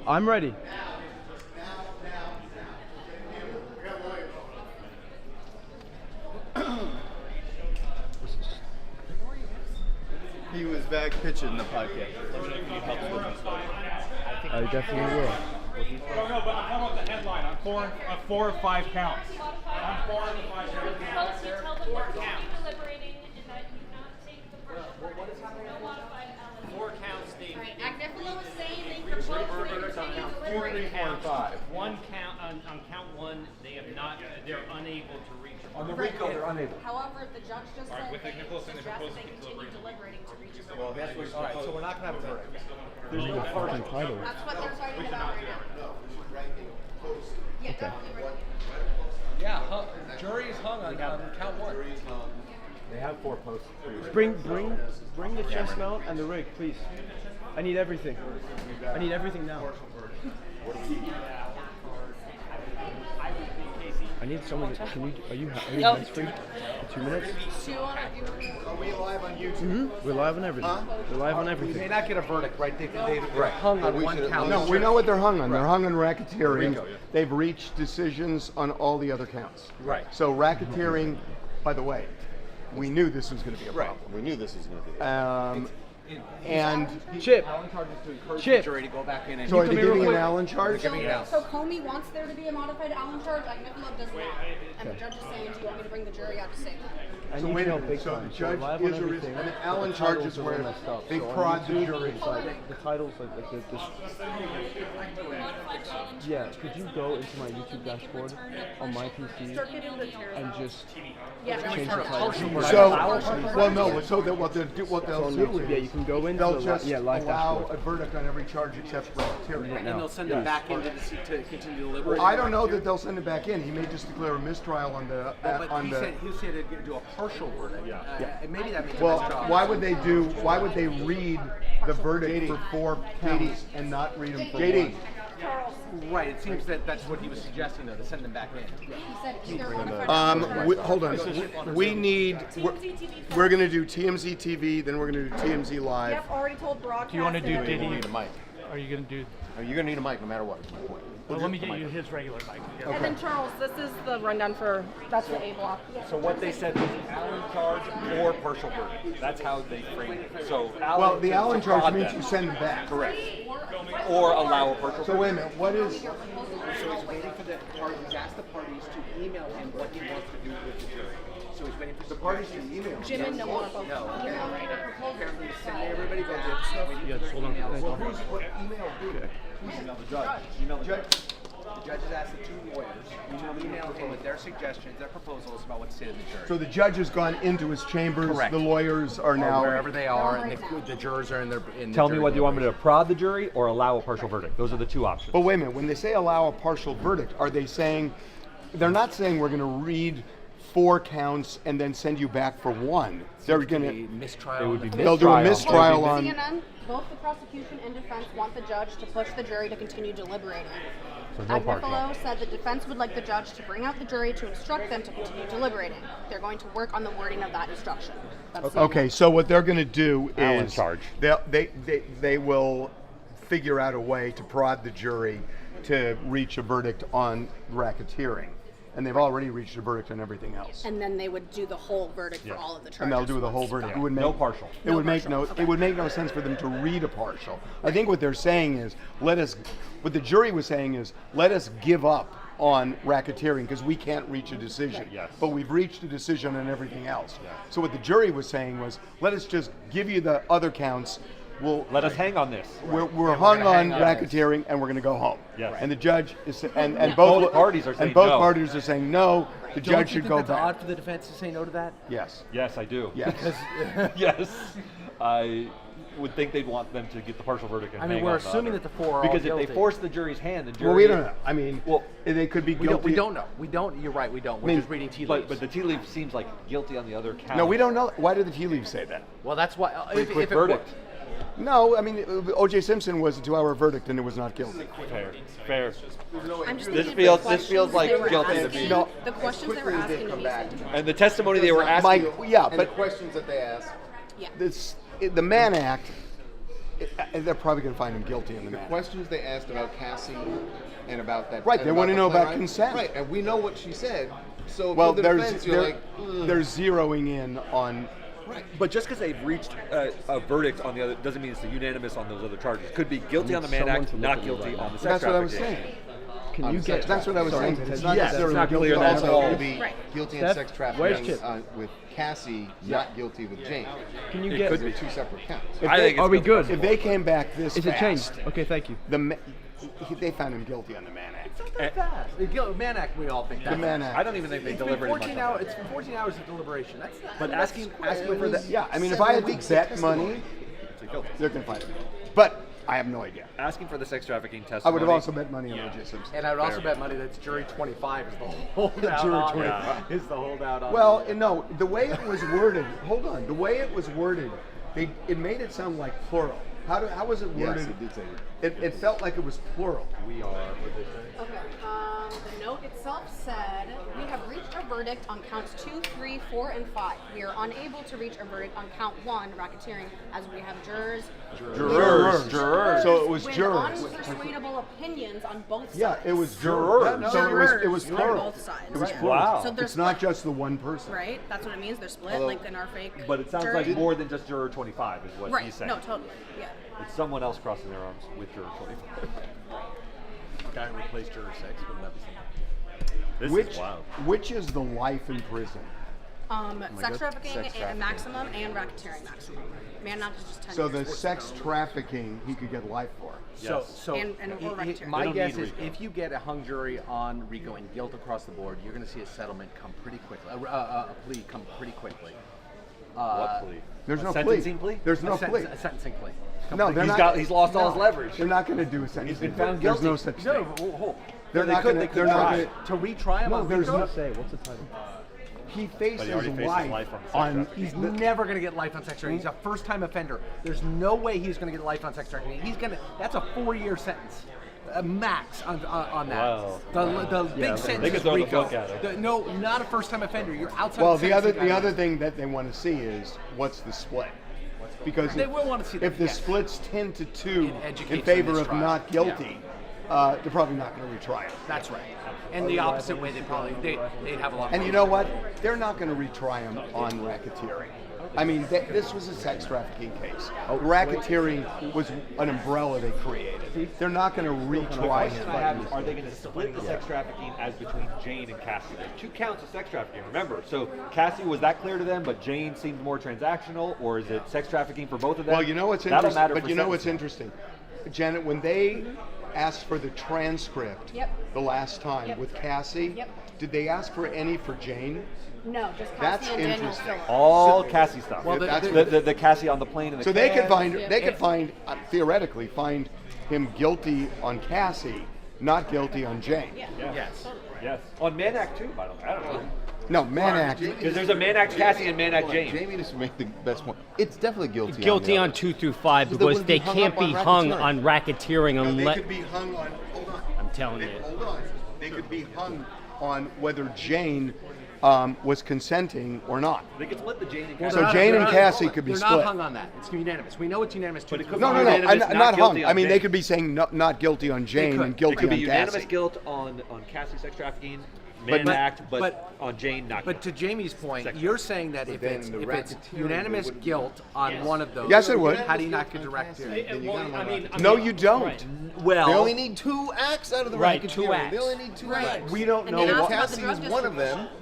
I'm ready. He was back pitching the podcast. I definitely will. No, but I'm talking about the headline on 4 or 5 counts. On 4 or 5 counts. Tell them we're deliberating and that you not take the first no modified element. 4 counts, Steve. Right. Agnifilo was saying they propose to continue deliberating. 4 One count on count 1, they're unable to reach. On the RICO, they're unable. However, the judge just said with Nicholas and they propose they to continue deliberating to reach a Well, that's what. All right, so we're not gonna have a verdict. There's no fucking title. That's what they're fighting about right now. Yeah, definitely right. Yeah, jury is hung on count 1. They have 4 posts. Bring the chest mount and the rig, please. I need everything. I need everything now. I need someone. Are you hands free? 2 minutes? Are we live on YouTube? Mm-hmm. We're live on everything. We're live on We may everything. not get a verdict, right? They're hung on one count. No, we know what they're hung on. They're hung on racketeering. They've reached decisions on all the other counts. Right. So racketeering, by the way, we knew this was going to be a problem. We knew this was going to be. And Chip. Allen charges to encourage Chip. the jury to go back in and. so are they come here giving real an quick. Allen charge? So Comey wants there to be a modified Allen charge. Agnifilo does not. And the judge is saying, do you want me to bring the jury out to say that? I So need wait to a know minute. big So time. the judge live on is a everything. and the The Allen titles charges are where messed up. they So on prod the YouTube, jury. it's like the titles like this. Modified Allen Yeah, could you go into my YouTube dashboard on my PC and just change the title? So, well, no. So that what they'll do Yeah, is you can go into they'll the just live allow dashboard. a verdict on every charge except racketeering. And they'll send them back in to continue deliberating. I don't know that they'll send it back in. He may just declare a mistrial on the But on he the. said to do a partial verdict. And maybe that means Well, a mistrial. why would they read the verdict for 4 counts and not read them for one? Right. It seems that that's what he was suggesting, though, to send them back in. He said either modified Hold on. We need. We're going to do TMZ TV, then we're going to do TMZ Live. Yep, already told broadcast. Do you want to do and Diddy? You need a mic. Are you going to do? You're going to need a mic no matter what. Well, let me get you his regular mic. Yeah. And then Charles, this is the rundown for, that's the A block. So what they said was Allen charge or partial verdict. That's how they framed it. So Allen Well, the to Allen charge prod means them. you send them back. Correct. Or allow a partial So verdict. wait a minute. What is? So he's waiting for the parties, he's asked the parties to email him what he wants to do with the jury. So he's waiting for the parties to email him. Jim and no one both. No. Apparently sending everybody back. Yeah, just hold on. Thank Well, you. what email who? Email the judge. Email the judge. The judge has asked the 2 lawyers to email him with their suggestions, their proposals about what to say to the jury. So the judge has gone into his chambers. Correct. The lawyers are Or now wherever they are, and the jurors are in their. Tell me whether you want me to prod the jury or allow a partial verdict. Those are the 2 options. But wait a minute. When they say allow a partial verdict, are they saying? They're not saying we're going to read 4 counts and then send you back for 1. They're going to. Mistrial. It would be They'll do a mistrial on. CNN, both the prosecution and defense want the judge to push the jury to continue deliberating. So no partial. Agnifilo said the defense would like the judge to bring out the jury to instruct them to continue deliberating. They're going to work on the wording of that instruction. That's Okay, so what they're going to do Allen is charge. they will figure out a way to prod the jury to reach a verdict on racketeering, and they've already reached a verdict on everything else. And then they would do the whole verdict for all of the charges. And they'll do the whole once verdict. done. It would make No partial. It would make no. It would make no sense for them to read a partial. I think what they're saying is, what the jury was saying is, let us give up on racketeering because we can't reach a decision. Yes. But we've reached a decision on everything else. So what the jury was saying was, let us just give you the other counts. Let us hang on this. We're hung on racketeering, and we're going to go home. Yes. And the judge is, and Both both parties are saying and both no. parties are saying no. The Don't judge you should think go that's back. odd for the defense to say no to that? Yes. Yes, I do. Yes. Yes. I would think they'd want them to get the partial verdict and I mean, hang we're on the assuming other. that the 4 are all Because if guilty. they force the jury's hand, the jury. Well, we don't know. I mean, Well, they could be We guilty. don't know. We don't. You're right. We don't. We're I mean, just reading tea leaves. But the tea leaf seems like guilty on the other count. No, we don't know. Why did the tea leaves say that? well, that's why. If Quick it verdict. No, I mean, O.J. Simpson was a 2-hour verdict and it was not guilty. Fair. I'm just This thinking feels- of the this feels questions like they were guilty to asking- me. No. The questions they were asking him. And the testimony they were asking. Mike, yeah, And the but questions that they asked. Yeah. the Mann Act they're probably going to find him guilty in the matter. Questions they asked about Cassie and about that. Right, and they wanna the know about playwright. consent. Right, and we know what she said. So Well, in the they're defense, you're like, they're zeroing in on. Right. But just because they've reached a verdict on the other doesn't mean it's unanimous on those other charges. Could be guilty on the Mann someone Act, to look not at it guilty right on now. the sex That's what I was trafficking. saying. Can you get? That's what I was saying. It's not Yes, necessarily it's not guilty clear on that's all all. of to them. be Right. guilty in Steph, sex where's trafficking Chip? with Cassie, not guilty with Jane. Can you It get? could They're be. two separate counts. If I they- think it's Are we guilty. good? If they came back this Is it fast, changed? Okay, thank you. they found him guilty on the Mann Act. It's not that fast. Mann Act, we all think The that. Mann Act. I don't even think they It's been delivered much 14 on hours. that. It's been 14 hours of deliberation. That's not. But asking for that. Yeah, I mean, if I had to bet money, they're going to find him. But I have no idea. Asking for the sex trafficking testimony. I would have also bet money on O.J. Simpson. And I would also Fair. bet money that jury 25 is the holdout. Jury on- 25. is the holdout on. Well, no, the way it was worded. Hold on, the way it was worded, it made it sound like plural. How was it worded? Yes, it did say It felt like it was plural. We are. What they say. Okay. The note itself said, "We have reached a verdict on counts 2, 3, 4, and 5. We are unable to reach a verdict on count 1, racketeering, as we have jurors. Jurors. So it was with jurors. unpersuadable opinions on both sides. Yeah, it was jurors. Yeah, no, so it was on plural. both sides. It was Yeah. plural. Wow. So they're It's not split, just the one person. right? That's what it means. They're split, Although- like in our fake. But it sounds jury. like more than just juror 25 is what Right. he's saying. No, totally. Yeah. It's someone else crossing their arms with juror 25. guy replaced juror 6. Wouldn't that be something? This Which is wild. which is the life in prison? Sex trafficking Sex and trafficking. maximum and racketeering maximum. Man, not just 10 So years. the sex trafficking he could get life for. So, Yes. so And or racketeering. my don't guess need is Rico. if you get a hung jury on Rico and guilt across the board, you're going to see a settlement come pretty quickly. A plea come pretty quickly. What plea? There's A no sentencing plea? There's no plea. A sentencing plea. No, they're He's lost all his leverage. They're not going to do a sentencing. He's been plea. found There's no guilty. such No, thing. hold. They're They not could- going they to. could They're not try. going To retry him No, on there's Rico? no- Say, what's the title? He faces But he already faces life life on sex on. trafficking. He's never going to get life on sex trafficking. He's a first-time offender. There's no way he's going to get life on sex trafficking. He's going to. That's a 4-year sentence, max on that. Wow. The big Yeah, sentence. they could is throw the Rico. book at him. No, not a first-time offender. You're outside. Well, the the other sentencing guidelines. thing that they want to see is what's the split. Because They will want to see that, if the yeah. split's 10-2 It educates in favor them of mistrial. not guilty, they're probably not going to retry it. That's right. And the opposite way, they'd have a lot. And more. you know what? They're not going to retry him on racketeering. I mean, this was a sex trafficking case. Racketeering was an umbrella they created. They're not going to retry question I have him. is, are they going to split the sex trafficking as between Jane and Cassie? There's 2 counts of sex trafficking, remember. So Cassie, was that clear to them, but Jane seemed more transactional, or is it sex trafficking for both of them? Well, you know what's That'll interesting. matter But for you know what's sentencing. interesting, Janet, when they asked for the transcript Yep. the last time Yep. with Cassie, Yep. did they ask for any for Jane? No, just That's Cassie and Daniel interesting. Phillips. All Cassie stuff. Well, That's the Cassie on the plane and the So they could cab. find, Yeah. they could find, theoretically, find him guilty on Cassie, not guilty on Jane. Yeah. Yes. Yes. On Mann Act too, by the way. I don't know. No, Mann Act. Because there's a Mann Act Cassie and Mann Act Hold on, Jane. Jamie just made the best point. It's definitely guilty. Guilty on on the 2 through 5 They because wouldn't they be hung can't up on be hung racketeering. on racketeering No, they unless. could be hung on. Hold on. I'm telling you. Hold on. They could be hung on whether Jane was consenting or not. They could split the Jane and Well, Cassie. So they're Jane they're and Cassie could be they're split. not hung on that. It's unanimous. We know it's unanimous. But it too. could No, be no, no. unanimous, I'm not not hung. guilty I on mean, they Jane. could be saying not guilty on Jane could. and It guilty could be on unanimous Cassie. guilt on Cassie sex trafficking, Mann But- Act, but, but- on Jane not But to guilty. Jamie's point, Sex you're saying that if then it's, the if it's racketeering unanimous wouldn't- guilt on one of those, Yes, it would. How do you not get to racketeering? Then you got him on No, you don't. Right. Well, They only need 2 acts out of the Right, racketeering. 2 acts. They only need 2 Right. acts. We don't And know they what. asked about the Cassie drug is one of distribution. them.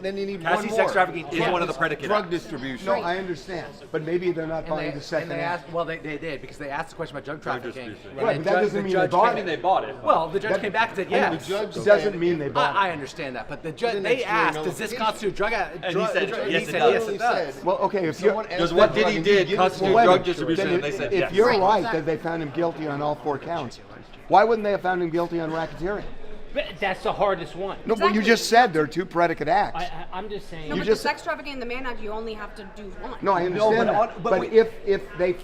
Then you need Cassie one sex more. trafficking is one of the predicate Drug acts. distribution. No, I understand, but maybe they're not buying the second and they act. asked, well, they did because they asked the question about drug trafficking. distribution. Right, And but that the doesn't mean they judge bought came- it. bought it. Well, the judge That- came back and said and yes. the judge It doesn't mean they bought I it. understand that, but the judge Then they it's your asked, does this notification. constitute drug? And he said, drug- yes, he it said, does. yes, it does. Well, okay, if you're Someone asked Does that what drug Diddy and did you give it constitute to wait a drug minute. distribution? Then And they said if yes. you're Right, right exactly. that they found him guilty on all 4 counts, why wouldn't they have found him guilty on racketeering? But that's the hardest one. No, well, you just said there are 2 predicate acts. I'm just saying. No, You but just- the sex trafficking and the Mann Act, you only have to do one. No, I understand but that. on- But, but wait. if they,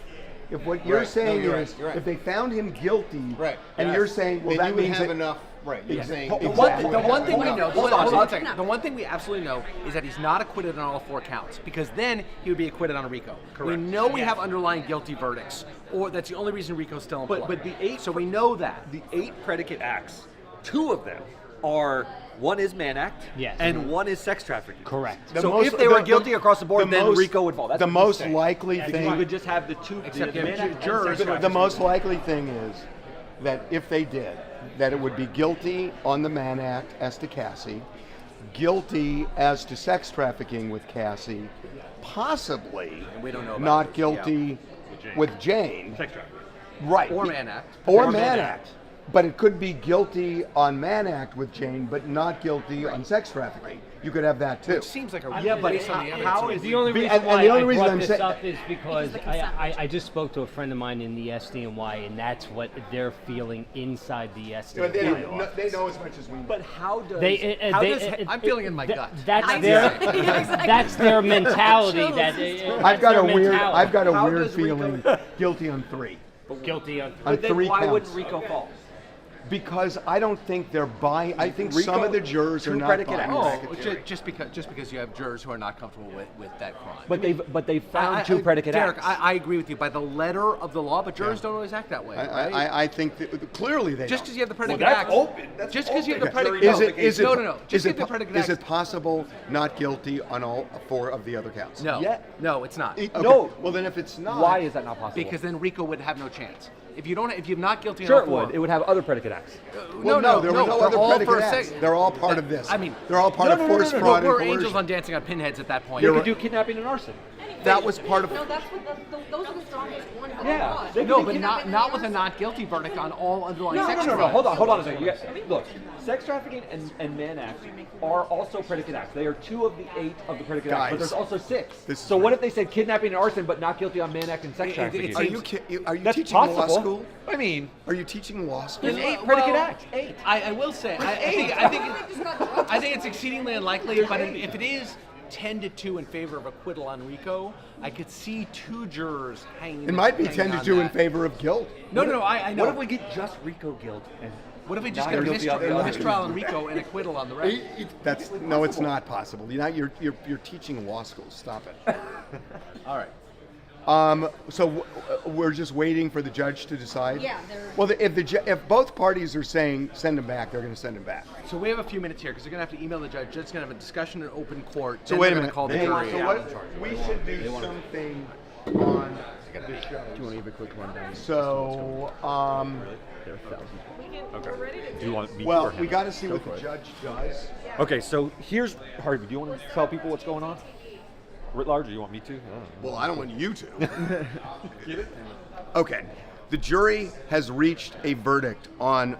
if what you're Right. saying No, you're is, right. You're right. if they found him guilty, Right. and Yes. you're saying, well, then that you would means have that enough. Right. You're saying The Exactly. one thing we know, Hold on, one second. The one thing we absolutely know is that he's not acquitted on all 4 counts, because then he would be acquitted on a RICO. We know we have underlying guilty verdicts, or that's the only reason RICO's still in play. But the 8, so we know that. the 8 predicate acts, 2 of them are, one is Mann Act, Yes. and one is sex trafficking. Correct. The So most- if they were the- guilty across the board, the then most- RICO would fall. That's the what most he's saying. likely Because thing- you would just have the 2 Except the you Mann have Act and jurors. sex the trafficking. most likely thing is that if they did, that it would be guilty on the Mann Act as to Cassie, guilty as to sex trafficking with Cassie, possibly And we don't know about not this, guilty with Jane. Sex trafficking. Right. Or Mann Act. Or Mann Act. But it could be guilty on Mann Act with Jane, but not guilty on sex trafficking. You could have that too. Which seems like a Yeah, but based on the how evidence. is The only Be- reason and why the only I reason brought I'm this saying- up is because the consent I just spoke to a friend of mine in the SDNY, and that's what they're feeling inside the SDNY. They office. know as much as we know. But how does I'm feeling in my gut. That's I their know. Yeah, exactly. that's their mentality. Chills. That I've got that's a their weird. mentality. I've got a How weird does Rico- feeling. Guilty on 3. guilty on. On But then 3 why counts. wouldn't RICO fall? Because I don't think they're buying. I think Rico- some of the jurors are 2 not predicate buying. acts. Oh, just because you have jurors who are not comfortable with that crime. But they found 2 predicate Derek, acts. I agree with you by the letter of the law, but jurors don't always act that way. right? I think that clearly they Just don't. because you have the predicate that's act. open. That's just because you have the open. predicate. Is it? No. Just Is give it? the predicate Is act. it possible not guilty on all 4 of the other counts? No. Yeah. No, it's not. Okay. No. Well, then if it's not, Why is that not possible? Because then RICO would have no chance. If you're not guilty sure on it all 4. would. It would have other predicate acts. Well, no, there were no they're other all predicate for acts. sex- They're all part of this. I mean, they're all part of forced fraud We're and angels coercion. on dancing on pinheads at that point. They could do kidnapping and arson. That was part of. No, that's what those are the strongest ones. that Yeah, they want. they- No, but not with a not guilty verdict on all underlying No, sex no. crimes. Hold on a second. Look, sex trafficking and Mann Act are also predicate acts. They are 2 of the 8 of the predicate acts, but Guys, there's also 6. this- So what if they said kidnapping and arson, but not guilty on Mann Act and sex trafficking? Are you That's teaching possible. law school? I mean, Are you teaching law school? there's 8 predicate acts. 8. I will say, I think it's exceedingly unlikely, but if it is 10-2 in favor of acquittal on RICO, I could see 2 jurors hanging. It might be hanging 10-2 on in that. favor of guilt. No, I know. What if we get just RICO guilt and What if we just not get a guilty on the others? mistrial on RICO and acquittal on the rest? That's no, it's not possible. You're teaching law school. Stop it. All right. So we're just waiting for the judge to decide. Yeah, they're- Well, if both parties are saying send him back, they're going to send him back. So we have a few minutes here because they're going to have to email the judge. Judge's going to have a discussion in open court. So then wait they're a gonna minute. call the Hey, jury. so what, we should do something on the show. Do you want to give a quick rundown? So, There are thousands. Do you want me well, to? we got to see what the judge does. Okay, so here's Harvey. Do you want to tell people what's going on? Writ large, or you want me to? I don't know. Well, I don't want you to. Get it? Okay. The jury has reached a verdict on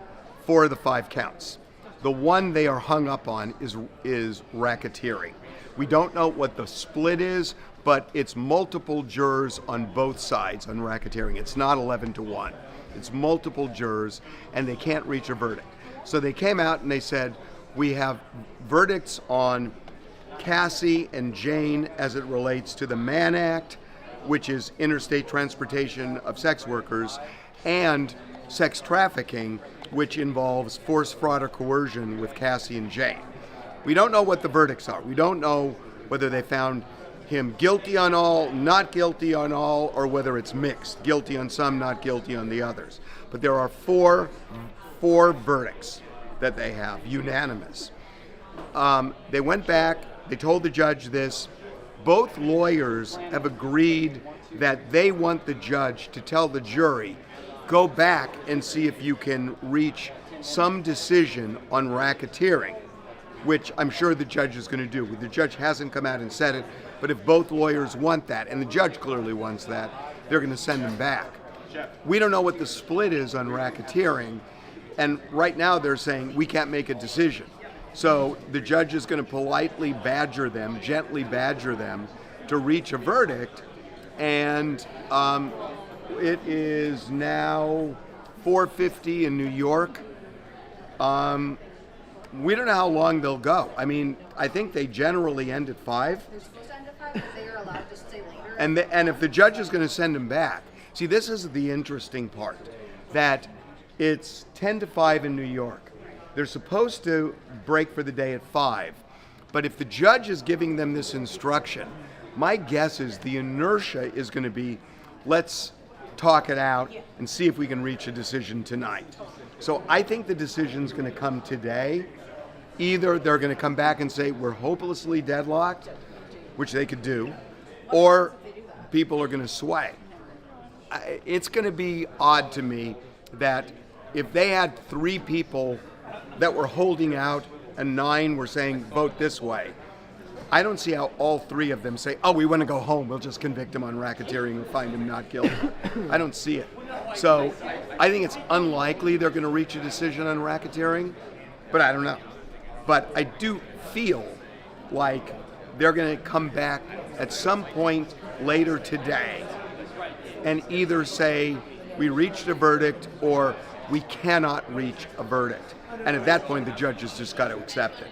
4 of the 5 counts. The one they are hung up on is racketeering. We don't know what the split is, but it's multiple jurors on both sides on racketeering. It's not 11-1. It's multiple jurors, and they can't reach a verdict. So they came out and they said, we have verdicts on Cassie and Jane as it relates to the Mann Act, which is interstate transportation of sex workers, and sex trafficking, which involves force, fraud, or coercion with Cassie and Jane. We don't know what the verdicts are. We don't know whether they found him guilty on all, not guilty on all, or whether it's mixed, guilty on some, not guilty on the others. But there are four verdicts that they have, unanimous. They went back, they told the judge this. Both lawyers have agreed that they want the judge to tell the jury, go back and see if you can reach some decision on racketeering, which I'm sure the judge is going to do. The judge hasn't come out and said it, but if both lawyers want that, and the judge clearly wants that, they're going to send him back. We don't know what the split is on racketeering, and right now they're saying we can't make a decision. So the judge is going to politely badger them, gently badger them to reach a verdict, and it is now 4:50 in New York. We don't know how long they'll go. I mean, I think they generally end at 5. They're supposed to end at 5, but they are allowed to stay later. And if the judge is going to send him back, See, this is the interesting part, that it's 10 to 5 in New York. They're supposed to break for the day at 5, but if the judge is giving them this instruction, my guess is the inertia is going to be, let's talk it out and see if we can reach a decision tonight. So I think the decision's going to come today. Either they're going to come back and say we're hopelessly deadlocked, which they could do, or people are going to sway. It's going to be odd to me that if they had 3 people that were holding out and 9 were saying vote this way, I don't see how all 3 of them say, oh, we want to go home, we'll just convict him on racketeering and find him not guilty. I don't see it. So I think it's unlikely they're going to reach a decision on racketeering, but I don't know. But I do feel like they're going to come back at some point later today and either say we reached a verdict or we cannot reach a verdict. And at that point, the judge has just got to accept it.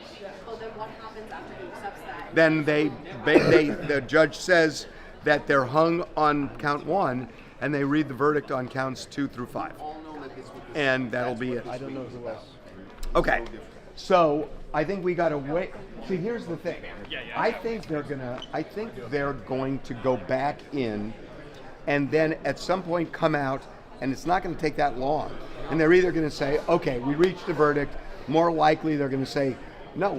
Well, then what happens after he accepts that? Then the judge says that they're hung on count 1 and they read the verdict on counts 2 through 5. And that'll be it. I don't know who else. Okay, so I think we gotta wait. See, here's the thing. I think they're going to go back in, and then at some point come out, and it's not going to take that long. And they're either going to say, okay, we reached a verdict. More likely, they're going to say, no,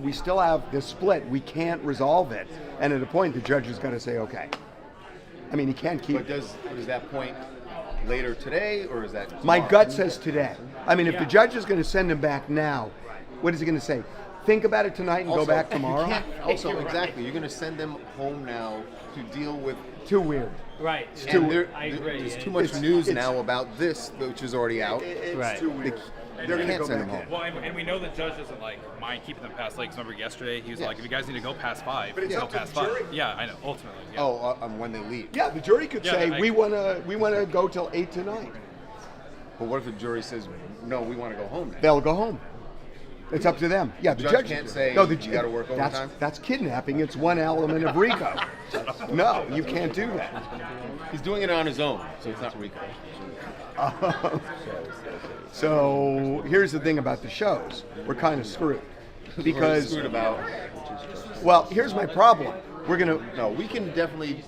we still have this split. We can't resolve it. And at a point, the judge has got to say, okay. I mean, he can't keep. But is that point later today, or is that tomorrow? My gut says today. I mean, if the judge is going to send him back now, what is he going to say? Think about it tonight and go back tomorrow? Exactly. You're going to send them home now to deal with. Too weird. Right. I agree. There's too much news now about this, which is already out. Right. Too weird. They're going to go send back them in. home. Well, and we know the judge doesn't like mind keeping them past late. 'Cause remember yesterday he was like, if you guys need to go past 5, But it's go up to past the jury. 5. Yeah, I know. Ultimately. Yeah. Oh, when they leave. Yeah, the jury could Yeah, say, we want to go till 8 tonight. But what if the jury says, no, we want to go home now? They'll go home. It's up to them. Yeah, the judge can't say, no, you gotta work overtime? That's kidnapping. It's one element of RICO. No, you can't do that. He's doing it on his own, so it's not RICO. So here's the thing about the shows. We're kind of screwed. Because, screwed about. well, here's my problem. We're going to, No, we can definitely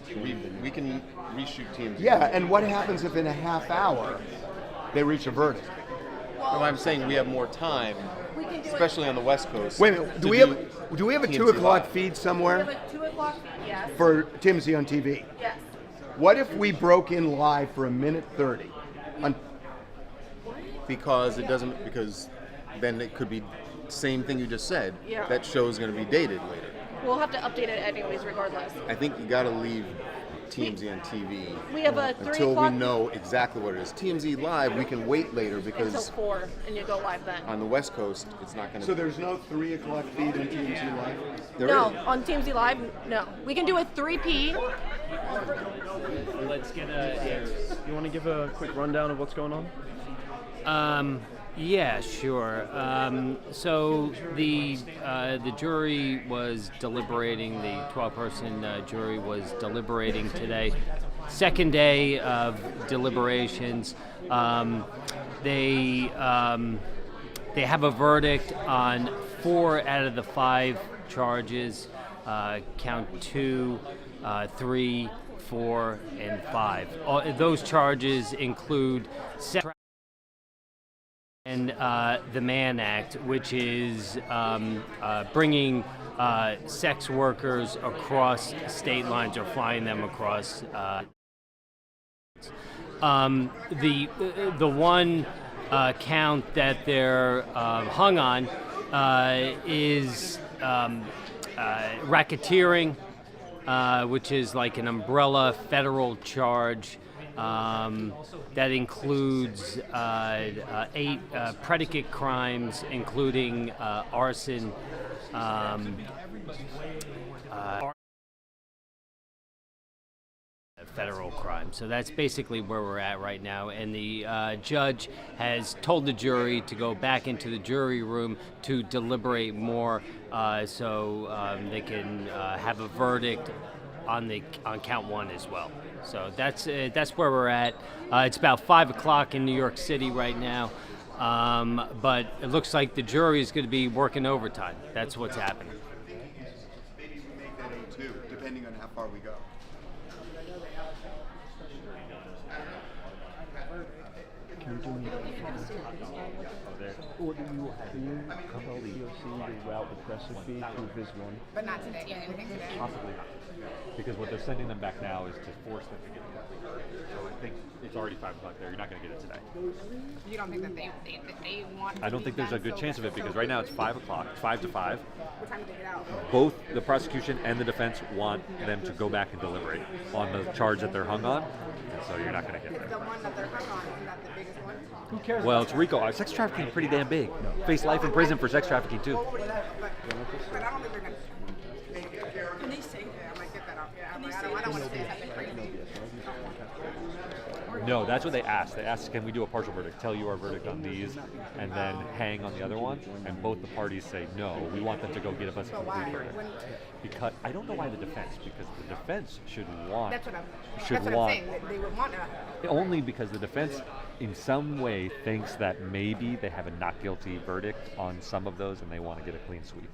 we can reshoot TMZ. yeah, and what happens if in a half hour they reach a verdict? No, I'm saying we have more time, especially on the West Coast. Wait a minute, do we have a 2 TMZ o'clock live. feed We have somewhere a 2 o'clock, yes. for TMZ on TV? Yes. What if we broke in live for 1:30? Because it doesn't, because then it could be same thing you just said. Yeah. That show is going to be dated later. We'll have to update it anyways, regardless. I think you got to leave TMZ on TV We have a 3 until we o'clock know exactly what it is. TMZ live, we can wait later until because 4, and you go live then. on the West Coast, it's not going to. So there's no 3 o'clock feed on TMZ Live? There No, is. on TMZ Live, no. We can do a 3P. Let's get a. You want to give a quick rundown of what's going on? Yeah, sure. So the jury was deliberating. The 12-person jury was deliberating today. Second day of deliberations. They have a verdict on 4 out of the 5 charges. Count 2, 3, 4, and 5. Those charges include and the Mann Act, which is bringing sex workers across state lines or flying them across. The one count that they're hung on is racketeering, which is like an umbrella federal charge. That includes 8 predicate crimes, including arson, federal crime. So that's basically where we're at right now. And the judge has told the jury to go back into the jury room to deliberate more, so they can have a verdict on count 1 as well. So that's where we're at. It's about 5 o'clock in New York City right now, but it looks like the jury is going to be working overtime. That's what's happening. Maybe we make that A2, depending on how far we go. Or do you tell the POC to route the press feed through this one? But not today. Anything today? Possibly not. Because what they're sending them back now is to force them to get it. So I think it's already 5 o'clock there. You're not going to get it today. You don't think that they want? I don't think there's a good chance of it because right now it's 5 o'clock. It's 5 to 5. What time did they get out? Both the prosecution and the defense want them to go back and deliberate on the charge that they're hung on. And so you're not going to get it. The one that they're hung on, isn't that the biggest one? Who cares? Well, it's RICO. Sex trafficking is pretty damn big. Face life in prison for sex trafficking too. But I don't think they're going to. Can they say that? I might get that off. Yeah, I don't want to say something crazy. No, that's what they asked. They asked, can we do a partial verdict? Tell you our verdict on these, and then hang on the other one. And both the parties say no. We want them to go give us a complete verdict. Because I don't know why the defense. Because the defense should want. That's what I'm saying. They would want to. Only because the defense, in some way, thinks that maybe they have a not guilty verdict on some of those, and they want to get a clean sweep.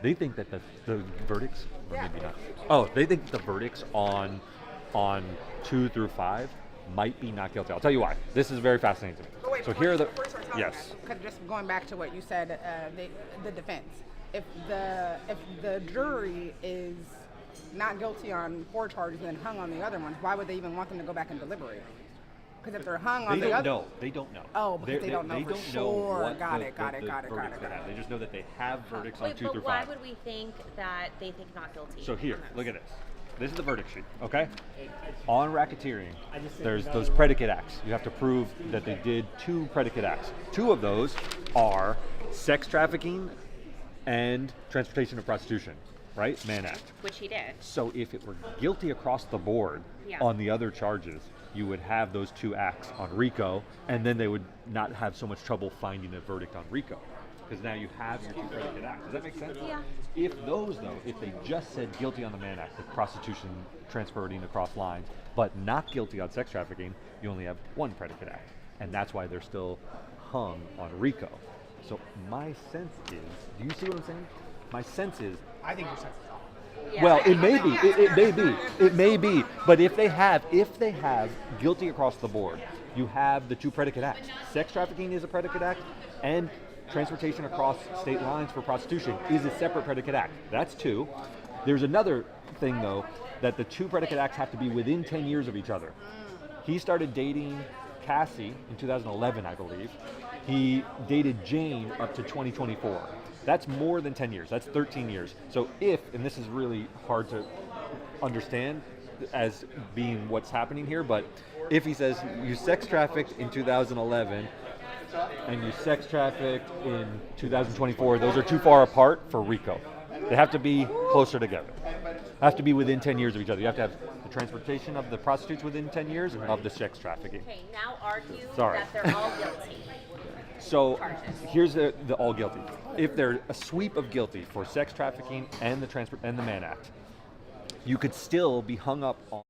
They think that the verdicts, or maybe not. Oh, they think the verdicts on 2 through 5 might be not guilty. I'll tell you why. This is very fascinating to me. But wait, so here are the yes. Because just going back to what you said, the defense. If the jury is not guilty on 4 charges and then hung on the other ones, why would they even want them to go back and deliberate? Because if they're hung on the other, they don't know. Oh, because they don't know they for don't sure. know what Got the it. verdicts they have. They just know that they have verdicts on 2 through 5. Why would we think that they think not guilty? So here, look at this. This is the verdict sheet, okay? On racketeering, there's those predicate acts. You have to prove that they did 2 predicate acts. 2 of those are sex trafficking and transportation of prostitution, right? Mann Act. Which he did. So if it were guilty across the board on the other charges, you would have those 2 acts on RICO, and then they would not have so much trouble finding a verdict on RICO. Because now you have your 2 predicate acts. Does that make sense? Yeah. If they just said guilty on the Mann Act, the prostitution transporting across lines, but not guilty on sex trafficking, you only have 1 predicate act. And that's why they're still hung on RICO. So my sense is, do you see what I'm saying? My sense is, I think your sense is off. Yeah. well, it may be, it may be, but if they have guilty across the board, you have the 2 predicate acts. Sex trafficking is a predicate act, and transportation across state lines for prostitution is a separate predicate act. That's 2. There's another thing, though, that the 2 predicate acts have to be within 10 years of each other. He started dating Cassie in 2011, I believe. He dated Jane up to 2024. That's more than 10 years. That's 13 years. So if, and this is really hard to understand as being what's happening here, but if he says you sex trafficked in 2011 and you sex trafficked in 2024, those are too far apart for RICO. They have to be closer together. They have to be within 10 years of each other. You have to have the transportation of the prostitutes within 10 years of the sex trafficking. Okay, now argue Sorry. that they're all guilty. So here's the all guilty. If they're a sweep of guilty for sex trafficking and the Mann Act, you could still be hung up on.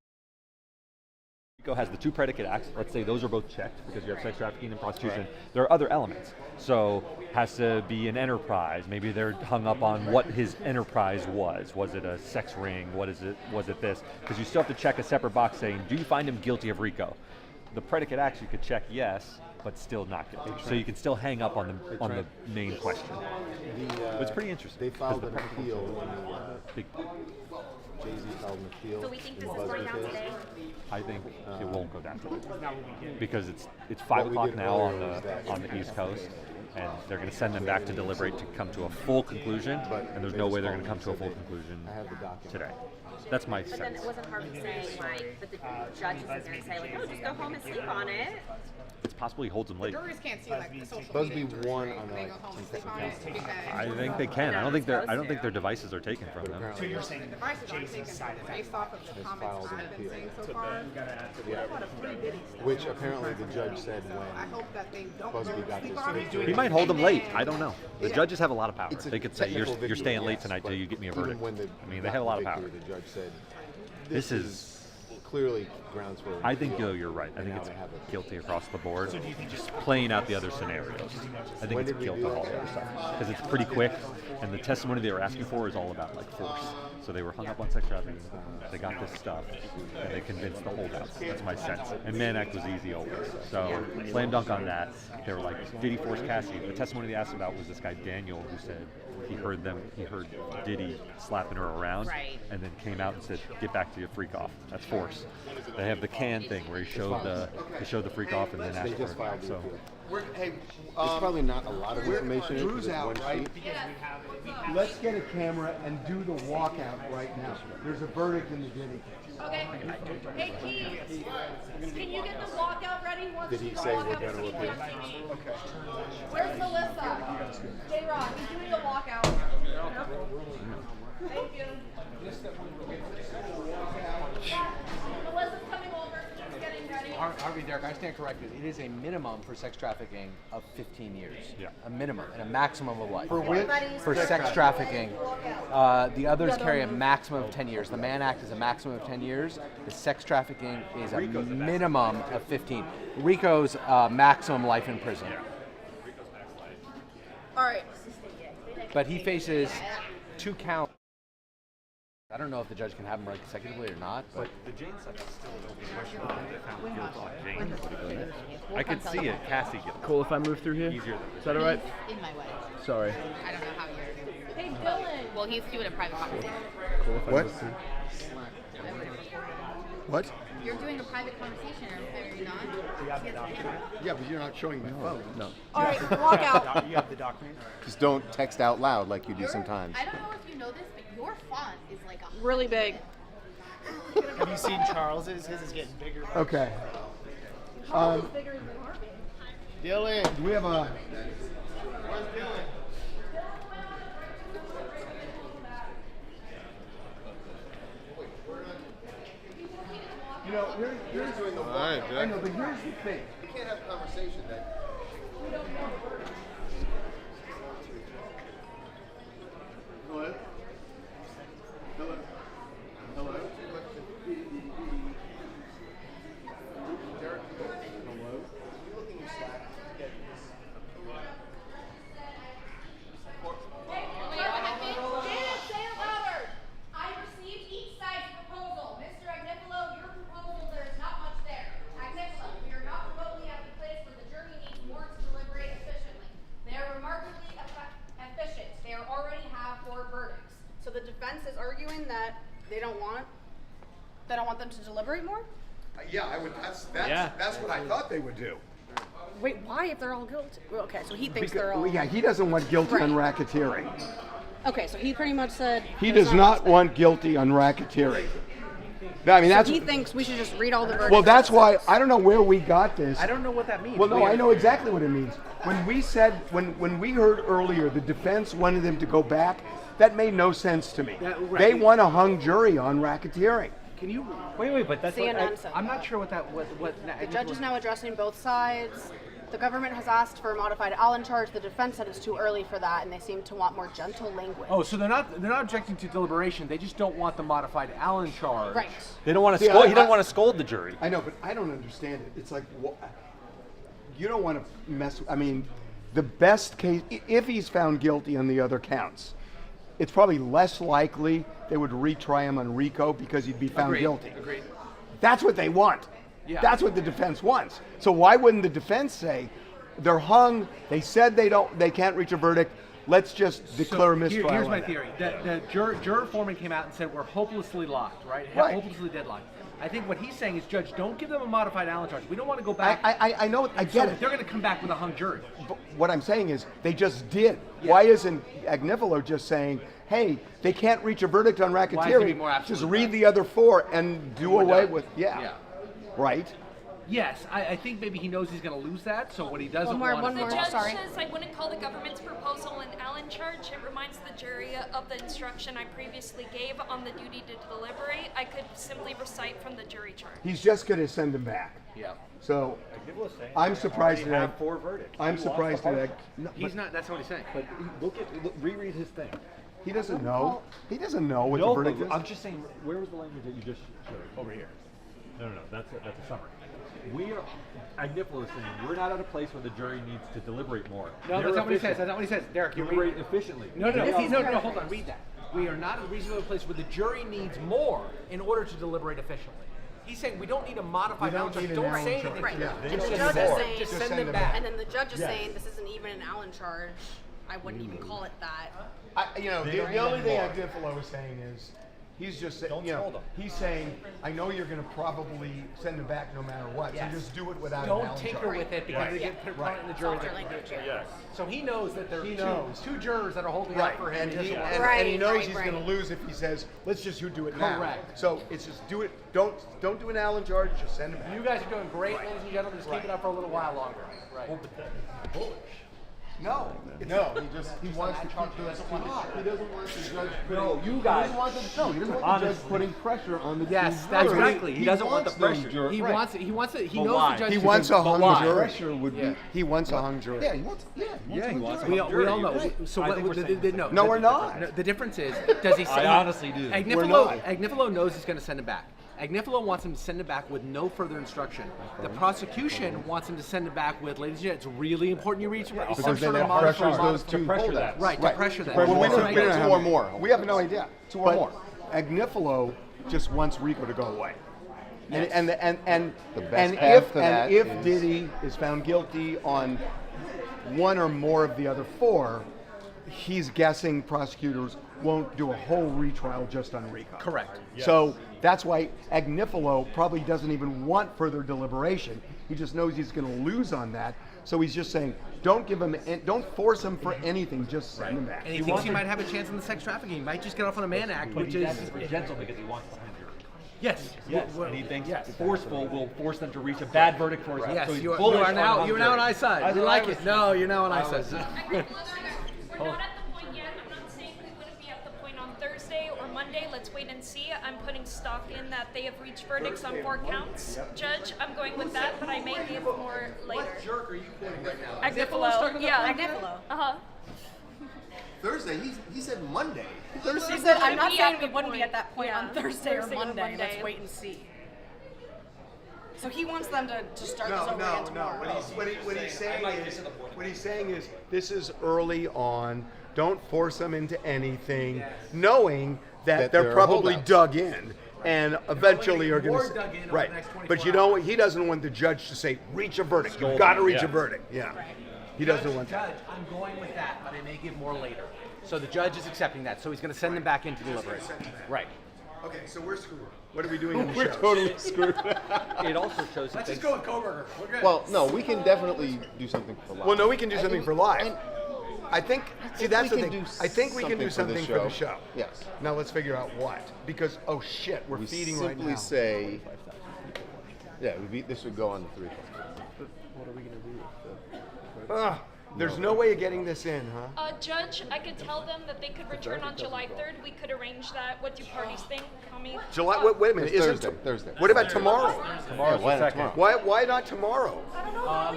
RICO has the 2 predicate acts. Let's say those are both checked because you have sex trafficking and prostitution. Right. There are other elements. So has to be an enterprise. Maybe they're hung up on what his enterprise was. Was it a sex ring? What is it? Was it this? Because you still have to check a separate box saying, do you find him guilty of RICO? The predicate acts you could check yes, but still not guilty. So you can still hang up on the main question. But it's pretty interesting. They filed an appeal when Jay-Z filed an appeal. So we think this is going down today? I think it won't go down today because it's 5 o'clock now on the East Coast, and they're going to send them back to deliberate to come to a full conclusion. And there's no way they're going to come to a full conclusion today. That's my sense. But then it wasn't Harvey saying that the judge isn't going to say oh, just go home and sleep on it. It's possible he holds them late. Jurors can't see the social Supposed to be media one jury. on They go home and sleep on it because I think they can. I don't think their devices are taken from them. so you're saying the devices aren't taken based off of the comments I've been seeing so far. What about a free Diddy stuff? Which apparently the judge said I hope that they don't Busby got sleep this on it. He might hold them late. I don't know. The judges have a lot of power. It's a They could say you're technical staying victory, late yes, tonight till you get me a even verdict. when I mean, they have a lot of power. The judge said This is clearly grounds for. I think you're right. I think it's guilty across the board. So do you think just playing out the other scenarios? I think it's guilt on all the other stuff because it's pretty quick, and the testimony they were asking for is all about like force. So they were hung up on sex trafficking. They got this stuff, and they convinced the holdouts. That's my sense. And Mann Act was easy always. So slam dunk on that. They were like, did he force Cassie? The testimony they asked about was this guy Daniel who said he heard Diddy slapping her around, and then came out and said, "Get back to your freak off." That's force. They have the can thing where he showed the freak off and then asked for it. So. There's probably not a lot of information. Drew's out, right? Let's get a camera and do the walkout right now. There's a verdict in the Diddy case. Okay. Hey, Keith, can you get the walkout ready? Did he say we're going to appeal? Okay. Where's Melissa? J-Rod, he's doing the walkout. Thank you. Melissa's coming over. She's getting ready. Harvey, Derek, I stand corrected. It is a minimum for sex trafficking of 15 years. Yeah. A minimum and a maximum of what? For which? For sex trafficking. The others carry a maximum of 10 years. The Mann Act is a maximum of 10 years. The sex trafficking is a minimum of 15. RICO's maximum life in prison. All right. But he faces 2 counts. I don't know if the judge can have him right consecutively or not, but the Jane stuff is still an open question. They found guilt on Jane. I could see it, Cassie guilt. Cool if I move through here? Easier Is that all right? In my way. Sorry. I don't know how you're. Hey, Dylan. Well, he's doing a private conversation. Cool if I What? move through. What? You're doing a private conversation, are you not? Yeah, but you're not showing my phone. No. All right, walkout. You have the document? Just don't text out loud like you do sometimes. I don't know if you know this, but your font is like a Really big. Have you seen Charles's? His is getting bigger. Okay. Dylan. Do we have a? You know, here's doing the right, I know, but here's the thing. You can't have a conversation that. Hello? Hello? Hello? Derek? Hello? You looking your Slack? Janet, say it louder. I received each side's proposal. Mr. Agnifilo, your proposal, there is not much there. Agnifilo, we are not remotely at the place where the jury needs more to deliberate efficiently. They are remarkably efficient. They already have 4 verdicts. So the defense is arguing that they don't want them to deliberate more? Yeah, I would. That's what I thought they would do. Wait, why if they're all guilty? Well, okay, so he thinks they're all... Yeah, he doesn't want guilty on racketeering. Okay, so he pretty much said... He does not want guilty on racketeering. I mean, that's. He thinks we should just read all the verdicts. Well, that's why I don't know where we got this. I don't know what that means. Well, no, I know exactly what it means. When we said, when we heard earlier, the defense wanted them to go back. That made no sense to me. They want a hung jury on racketeering. Can you wait? But that's CNN said I'm that. not sure what that what. The judge is now addressing both sides. The government has asked for a modified Allen charge. The defense said it's too early for that, and they seem to want more gentle language. Oh, so they're not objecting to deliberation. They just don't want the modified Allen charge. Right. They don't want to scold. He doesn't want to scold the jury. I know, but I don't understand it. It's like, you don't want to mess. I mean, the best case, if he's found guilty on the other counts, it's probably less likely they would retry him on RICO because he'd be found guilty. Agreed. That's what they want. Yeah. That's what the defense wants. So why wouldn't the defense say, they're hung, they said they can't reach a verdict, let's just declare a mistrial. Here's my theory. The juror foreman came out and said we're hopelessly locked, right? Right. Hopelessly deadlocked. I think what he's saying is, Judge, don't give them a modified Allen charge. We don't want to go back. I know, I get it. They're going to come back with a hung jury. But what I'm saying is, they just did. Yeah. Why isn't Agnifilo just saying, hey, they can't reach a verdict on racketeering, just read the other 4 and do away with, right? Yes, I think maybe he knows he's going to lose that, so what he doesn't want The judge says I wouldn't call the government's proposal an Allen charge. It reminds the jury of the instruction I previously gave on the duty to deliberate. I could simply recite from the jury charge. He's just going to send him back. Yeah. So I'm surprised that have 4 verdicts. I'm surprised that he's not. That's what he's saying. But reread his thing. He doesn't know. He doesn't know what the verdict is. I'm just saying, where was the language that you just showed? Over here. No. That's a summary. Agnifilo is saying we're not at a place where the jury needs to deliberate more. No, They're that's not what he says. efficient. That's not what he says. Derek, you're Deliberate reading efficiently. No, hold on. Read that. We are not at a reasonable place where the jury needs more in order to deliberate efficiently. He's saying we don't need a modified Allen charge. Don't say anything. Right. Yeah. And the Just judge send is it saying, Just send it back. and then the judge is saying this isn't even an Allen charge. I wouldn't even call it that. The only thing Agnifilo is saying is, he's just saying, scold him. he's saying, I know you're going to probably send him back no matter what, Yes. so just do it without an Don't Allen tinker charge. with it because they get put in the jury. Softer language, Yes. So he knows that there are knows. two jurors that are holding Right, out for him. and he, just and, one. and he knows Right, he's right. going to lose if he says, let's just do it now. Correct. So it's just do it, don't do an Allen charge, just send him back. You guys are doing great, ladies and gentlemen. Just keep it up for a little while longer. Right. No. No, he wants to keep this. He doesn't want the judge. You guys. He doesn't want the judge putting pressure on the. Yes, two that's jurors. exactly. He doesn't want the pressure. He wants it. He wants it. He But knows why? the judge. He wants a hung why? jury. Pressure would Yeah. be. He wants a hung jury. Yeah, he wants. He wants We all know. Right. So I what? think we're saying the No, we're not. No, the difference is, does he say? I honestly do. We're not. Agnifilo knows he's going to send it back. Agnifilo wants him to send it back with no further instruction. The prosecution wants him to send it back with, ladies and gentlemen, it's really important you reach some Because sort then of that modified. pressures those two pressure holdouts. that. Right, to pressure them. Well, we two don't have or any- more. We have no idea. Two or But more. Agnifilo just wants Rico to go away. And The best path to that if is- Diddy is found guilty on one or more of the other four, he's guessing prosecutors won't do a whole retrial just on Rico. Correct. So that's why Agnifilo probably doesn't even want further deliberation. He just knows he's going to lose on that. So he's just saying, don't force him for anything. Just send him back. And he thinks he might have a chance in the sex trafficking. He might just get off on a Mann Act, But which he's is acting gentle because he wants the hung jury. yes. Yes, and he thinks forceful will force them to reach a bad verdict for us. Yes, so he's you bullish are now. on You're hung now on jury. our side. That's You what like I was it? No, you're now on our side. We're not at the point yet. I'm not saying we wouldn't be at the point on Thursday or Monday. Let's wait and see. I'm putting stock in that they have reached verdicts on 4 counts. Judge, I'm going with that, but I may give more later. What jerk are you quoting right now? Agnifilo. Yeah. Agnifilo. Uh-huh. Thursday. He said Monday. He said, I'm not be saying at we the wouldn't be point. at that point Yeah. on Thursday or Thursday or Monday. Let's Monday. wait and see. So he wants them to start this over again tomorrow. What he's saying is this is early on. Don't force them into anything, knowing that they're there are probably holdouts. dug in and eventually are going more to dug in over right. the next 24 But you know what? He doesn't want the judge to say reach a verdict. You've got to reach a verdict. Yeah. He doesn't want that. Judge, I'm going with that, but I may give more later. So the judge is accepting that. So he's going to send them back in to deliberate. Right. Okay, so we're screwed. What are we doing on the We're show? totally screwed. It also shows Let's that just go with Koberger. We're good. Well, no, we can definitely do something for live. Well, no, we can do something for live. And I think. See, if that's we the can thing. do I think we can do something for the show. show. Yes. Now let's figure out what. Because oh shit, we're We feeding right simply now. say, yeah, this would go on the 3 o'clock. Ugh, there's no way of getting this in, huh? Judge, I could tell them that they could return on July 3rd. We could arrange that. What do parties think? Tell me. July. Wait a minute. It's Isn't Thursday. What about tomorrow? Tomorrow's why the not second. Why not tomorrow?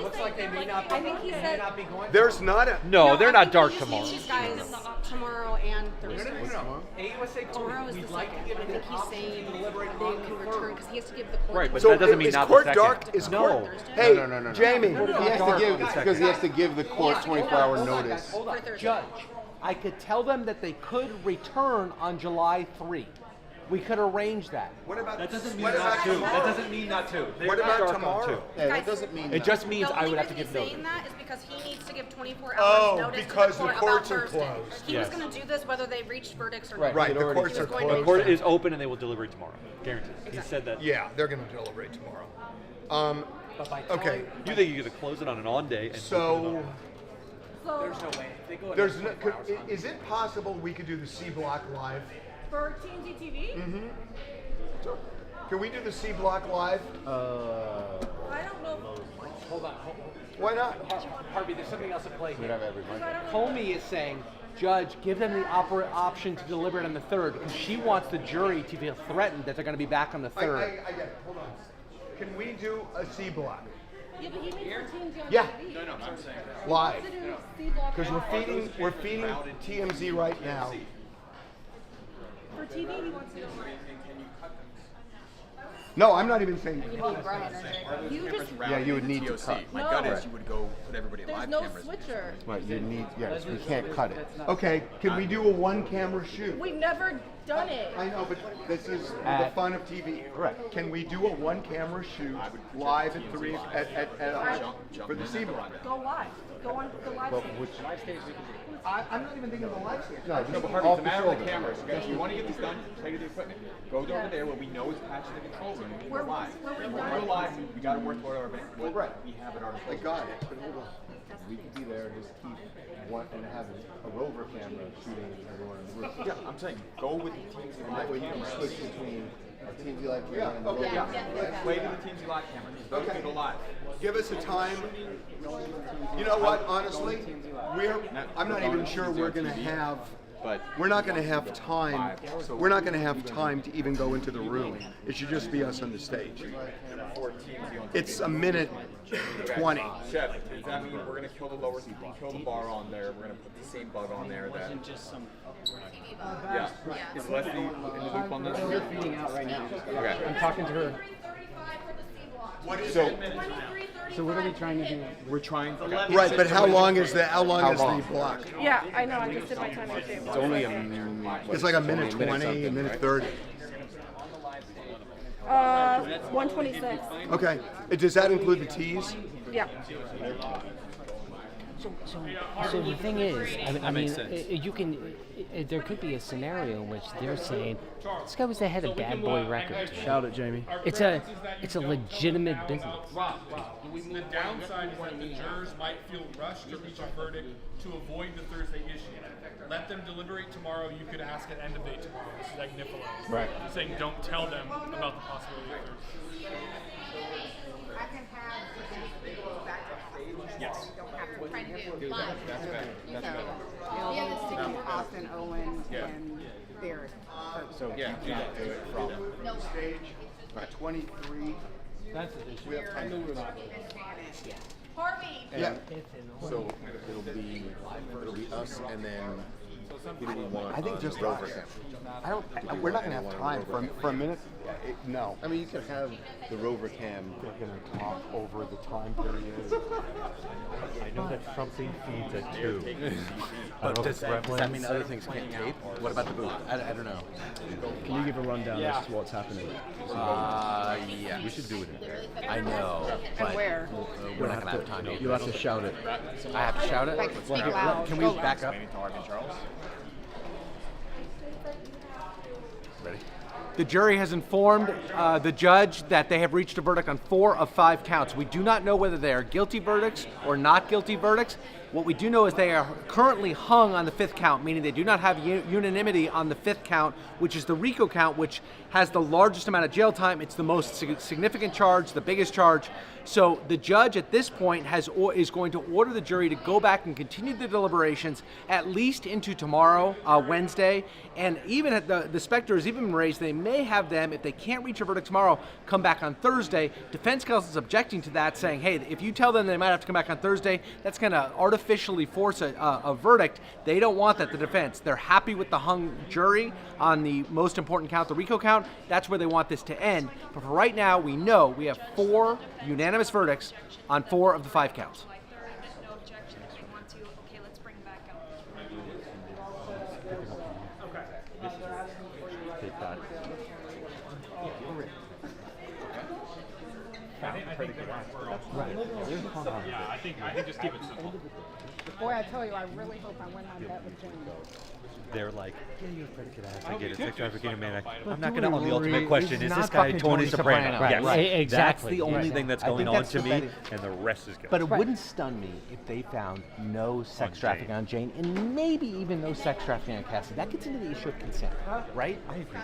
Looks like they may not be, I think he said not be going. There's not a. No, they're I not think dark he tomorrow. needs these guys tomorrow and Thursday. No. AUSA told Tomorrow me is we'd the like second. to give I them think the he's option saying to deliberate they on the can 3rd. return because he has to give the court. Right, but So that doesn't mean is not court the second. dark? Is No. court? Thursday? Hey, No. Jamie. He has to give because he has to give the court 24-hour notice. Hold on. For Thursday. Judge, I could tell them that they could return on July 3. We could arrange that. What about That doesn't mean what not about to. tomorrow? That doesn't mean not to. They're What not about dark on tomorrow? two. Yeah, that doesn't mean It that. just means The I only would have to reason give he's notice. saying that is because he needs to give 24 hours Oh, notice because to the the court courts about are Thursday. closed. He was going to do this whether they reached verdicts or not. Right, He'd the already courts did are it. Going The to closed. court is open and they will deliberate tomorrow. Guaranteed. He said that. Yeah, they're going to deliberate tomorrow. But by Okay. telling- You think you're going to close it on an on day and open it So on there's no way. They go there's another no, 24 hours. is it possible we could do the C Block live? For TMZ TV? Mm-hmm. Can we do the C Block live? I don't know. Hold on. Why not? Harvey, there's something else at play We'd here. have everybody. Comey is saying, Judge, give them the option to deliberate on the 3rd because she wants the jury to feel threatened that they're going to be back on the 3rd. I get it. Hold on. Can we do a C Block Yeah, but he means for TMZ on Yeah. TV. No, I'm saying live? To do C block Because now. we're feeding TMZ right now. For TV, he wants to go live. No, I'm not even saying. You just Yeah, you would need to cut. My gut is you would go put everybody at there's live no cameras. switcher. Right, you need. Yes, we can't cut it. Okay, can we do a one-camera shoot? We've never done it. I know, but this is the fun of TV. Correct. Can we do a one-camera shoot live at 3 for the C block? Go live. Go on the live But stage. which live stage? I'm not even thinking of the live stage. No, but Harvey, it's a matter of the cameras. Okay? If you want to get this done, play with the equipment. Go over there where we know it's patched to the control room. We're live. We're live. We got to work for our event. Right. We have at our. I got it. But hold on. We could be there and just keep one and have a rover camera shooting everyone in the room. Yeah, I'm saying go with the TMZ live Where you can cameras. switch between a TMZ live camera and the rover Yeah. camera. Play to the TMZ live cameras. Those can go live. Give us a time. You know what? Honestly, I'm not even sure we're going to have. But we're not going to have time. We're not going to have time to even go into the room. It should just be us on the stage. It's a minute 20. Chef, does that mean we're going to kill the lower, kill the bar on there? We're going to put the same bug on there that. Just some. Yeah. Is Leslie in the loop on this? We're feeding out right now. Okay. I'm talking to her. So what are we trying to do? We're trying. Right, but how long is the block? Yeah, I know. I just did my time at it's only It's like a minute 20, a minute 30. 126. Okay. Does that include the teas? Yeah. So the thing is, I mean, you can. There could be a scenario in which they're saying this guy was the head of Bad Boy Records. Shout it, Jamie. It's a legitimate business. The downside is that the jurors might feel rushed to reach a verdict to avoid the Thursday issue. Let them deliberate tomorrow. You could ask at end of day tomorrow. This is like Nifolo. Right. Saying don't tell them about the possibility of Thursday. I can have the go back to stage. Yes. Don't have to Trying to do live. That's better. That's better. It'll stick to Austin, Owen, and Derek. So yeah, you can't do it from Stage at 23. We have time. Harvey. Yeah. So it'll be us and then who do we want? I think just rover us. We're not going to have time for a minute. No. I mean, you can have the rover cam. We're going to talk over the time period. I know that something feeds at 2. But does that mean other things can't tape? What about the booth? I don't know. Can you give a rundown as to what's happening? Yeah. We should do it in there. I know. And where? We're not going to have time. You'll have to shout it. I have to shout it? Like, speak loud. Can we back up? Ready? The jury has informed the judge that they have reached a verdict on 4 of 5 counts. We do not know whether they are guilty verdicts or not guilty verdicts. What we do know is they are currently hung on the 5th count, meaning they do not have unanimity on the 5th count, which is the RICO count, which has the largest amount of jail time. It's the most significant charge, the biggest charge. So the judge at this point is going to order the jury to go back and continue the deliberations at least into tomorrow, Wednesday. And even at the specter has even been raised, they may have them, if they can't reach a verdict tomorrow, come back on Thursday. Defense counsel is objecting to that, saying, hey, if you tell them they might have to come back on Thursday, that's going to artificially force a verdict. They don't want that, the defense. They're happy with the hung jury on the most important count, the RICO count. That's where they want this to end. But for right now, we know we have 4 unanimous verdicts on 4 of the 5 counts. No objection if you want to. Okay, let's bring back up. Take that. Yeah, I think just keep it simple. Boy, I tell you, I really hope I win my bet with Jamie. They're like, yeah, you're a predicate ass. I get it. Sex trafficking man. I'm not going to on the ultimate question. Is this guy Tony Soprano? Right, Yes. right, exactly. That's the only Right. thing that's I going think on that's to what me, that is. and the rest is good. But it wouldn't stun me if they found no sex trafficking on Jane, and maybe even no sex trafficking on Cassie. That gets into the issue of consent, right? I agree.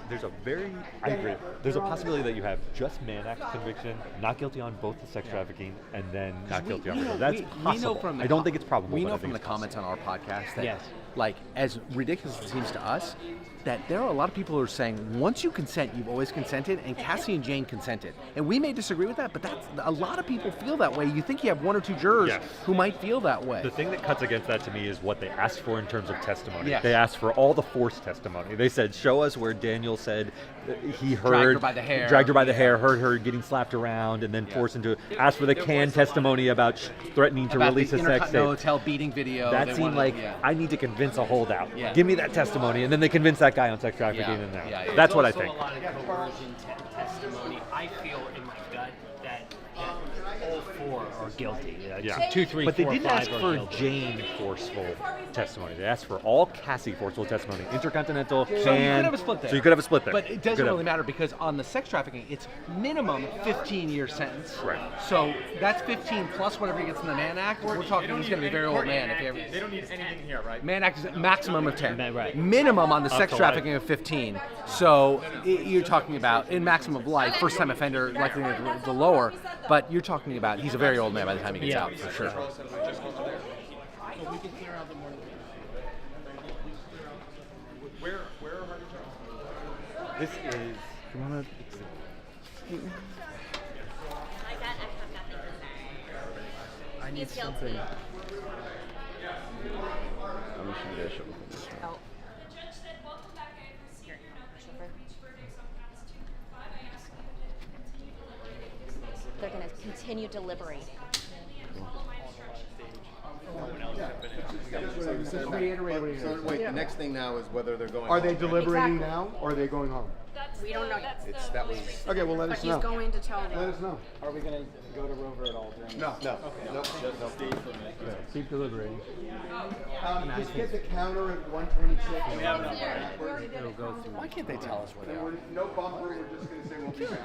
I agree. There's a possibility that you have just Mann Act conviction, not guilty on both the sex trafficking, and then not guilty on murder. That's possible. I don't think it's probable. We but I know think from the it's possible. comments on our podcast that like, as ridiculous as it seems to us, that there are a lot of people who are saying, once you consent, you've always consented, and Cassie and Jane consented. And we may disagree with that, but that's a lot of people feel that way. You think you have one or two jurors who might feel that way. The thing that cuts against that to me is what they asked for in terms of testimony. Yes. They asked for all the forced testimony. They said, show us where Daniel said he heard... Dragged her by the hair. Dragged her by the hair, heard her getting slapped around, and then forced into... Asked for the canned testimony about threatening to release a sex tape. Hotel beating video. That seemed like, I need to convince a holdout. Give me that testimony. And then they convince that guy on sex trafficking. That's what I think. A lot of coercion testimony. I feel in my gut that all four are guilty. Yeah. 2, 3, but 4, they didn't 5 ask are for guilty. Jane forceful testimony. They asked for all Cassie forceful testimony. Intercontinental, So you can. could have a split there. So you could have a split there. But it doesn't really matter because on the sex trafficking, it's minimum 15-year sentence. Right. So that's 15 plus whatever he gets in the Mann Act. We're talking he's going to be a very old man. If he ever, They don't need anything here, right? Mann Act is a maximum of 10. Right. Minimum on the Up sex to trafficking of 15. So you're talking about, in maximum of life, first time offender likely the lower, but you're talking about he's a very old man by the time he gets out, for sure. Where are Hardy Jones? This is. I need something. I'm just gonna get a show. Oh. The judge said, welcome back. I have received your note that you've reached verdicts on counts 2 through 5. I ask you to continue deliberating this case. They're going to continue deliberating. Follow my instructions. So wait, the next thing now is whether they're going. Are they home. deliberating now, or are they going home? We don't know yet. That was. Okay, well, let But us he's know. going to tell Let them. us know. Are we going to go to Rover at all during No. this? No. Okay. Yeah, keep deliberating. Just get the counter at 126. It'll go through. Why can't they tell us where they are? No bumper. We're just going to say we'll be back.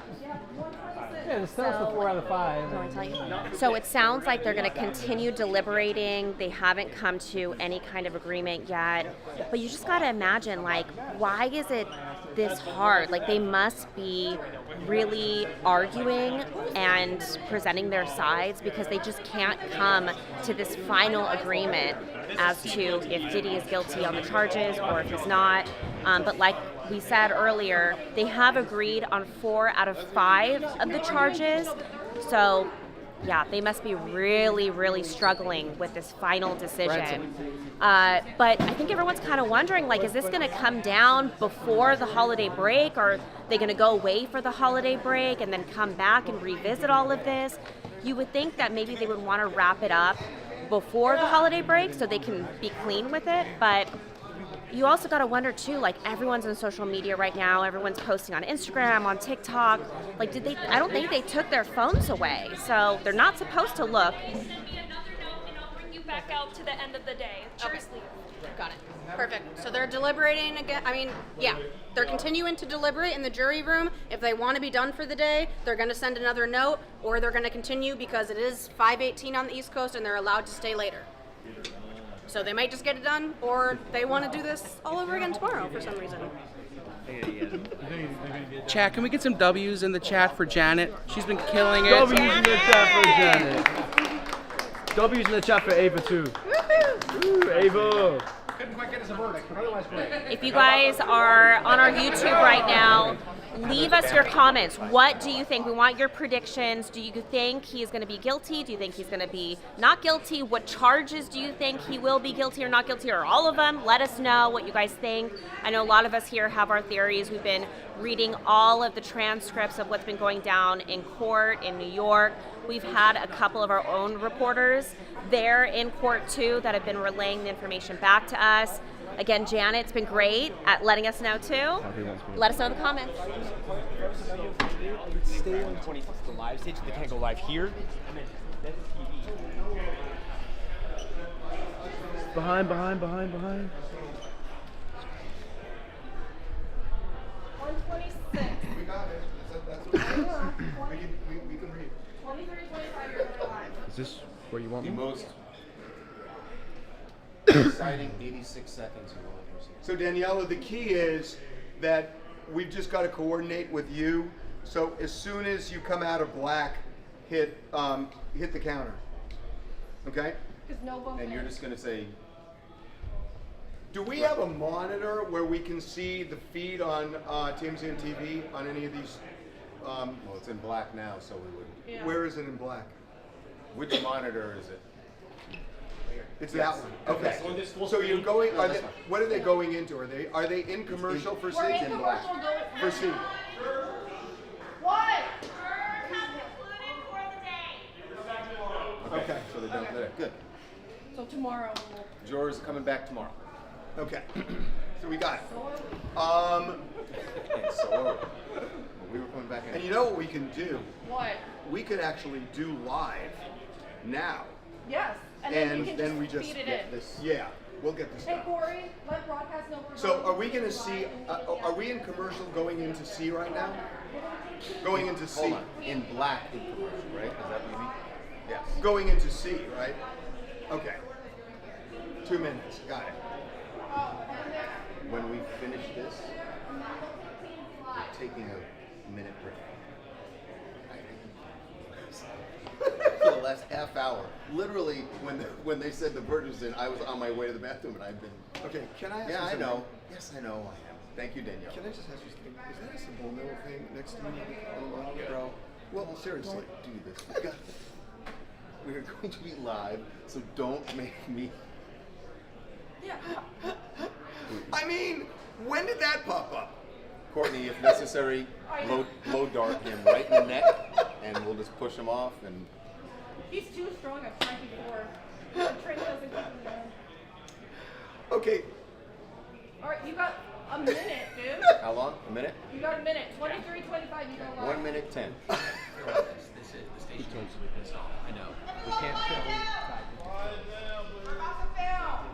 Yeah, the stuff's the 4 out of 5. Do you want me to tell you? So it sounds like they're going to continue deliberating. They haven't come to any kind of agreement yet. But you just got to imagine, like, why is it this hard? Like, they must be really arguing and presenting their sides because they just can't come to this final agreement as to if Diddy is guilty on the charges or if he's not. But like we said earlier, they have agreed on 4 out of 5 of the charges. So, yeah, they must be really, really struggling with this final decision. But I think everyone's kind of wondering, like, is this going to come down before the holiday break? Or are they going to go away for the holiday break and then come back and revisit all of this? You would think that maybe they would want to wrap it up before the holiday break so they can be clean with it. But you also got to wonder too, like, everyone's on social media right now. Everyone's posting on Instagram, on TikTok. Like, I don't think they took their phones away. So they're not supposed to look. Send me another note and I'll bring you back out to the end of the day. Jury's leave. Got it. Perfect. So they're deliberating again. I mean, yeah, they're continuing to deliberate in the jury room. If they want to be done for the day, they're going to send another note, or they're going to continue because it is 5:18 on the East Coast and they're allowed to stay later. So they might just get it done, or they want to do this all over again tomorrow for some reason. Chat, can we get some W's in the chat for Janet? She's been killing it. W's in the chat for Janet. W's in the chat for Ava too. Woo, Ava. Couldn't quite get us a verdict, but otherwise great. If you guys are on our YouTube right now, leave us your comments. What do you think? We want your predictions. Do you think he's going to be guilty? Do you think he's going to be not guilty? What charges do you think he will be guilty or not guilty, or all of them? Let us know what you guys think. I know a lot of us here have our theories. We've been reading all of the transcripts of what's been going down in court in New York. We've had a couple of our own reporters there in court too that have been relaying the information back to us. Again, Janet's been great at letting us know too. Let us know in the comments. Stay on 20. The live stage, they can't go live here. And then that's TV. Behind. 126. We got it. We can read. 23, 25 years alive. Is this where you want The me? most exciting 86 seconds you will ever see. So Daniela, the key is that we've just got to coordinate with you. So as soon as you come out of black, hit the counter. Okay? And you're just going to say, Do we have a monitor where we can see the feed on TMZ and TV on any of these? Well, it's in black now, so we wouldn't. Yeah. Where is it in black? Which monitor is it? It's Yes. that one. Okay. So you're going. Are they, what are they going into? Are they in commercial for C? We're in commercial For C. What? Okay. So they're done today. Good. So tomorrow Jurors coming back tomorrow. Okay. So we got it. And so are we. Well, we were coming back in. And you know what we can do? What? We could actually do live now. Yes. And then we can just feed it get in. this. Yeah, we'll get this Hey done. Corey, let broadcast know we're So going are we going to see? Are we in commercial going into C right now? Going into C. Hold on. In black in commercial, right? Is that what you mean? Yes. Going into C, right? Okay. 2 minutes. Got it. When we finish this, taking a minute break. For the last half hour, literally, when they said the verdict was in, I was on my way to the bathroom, and I've been. Okay. Can I ask Yeah, you I something? know. Yes, I know. I am. Thank you, Danielle. Can I just ask you something? Is that a subliminal thing next to me? Bro. Well, seriously. Don't do this. We are going to be live, so don't make me. Yeah. I mean, when did that pop up? Courtney, if necessary, low dart him right in the neck, and we'll just push him off. And He's too strong at striking four. The train doesn't keep him down. Okay. All right, you got a minute, dude. how long? A minute? You got a minute. 23:25. You go live. 1 minute 10. The station's totally pissed off. I know. We can't show. We're about to fail.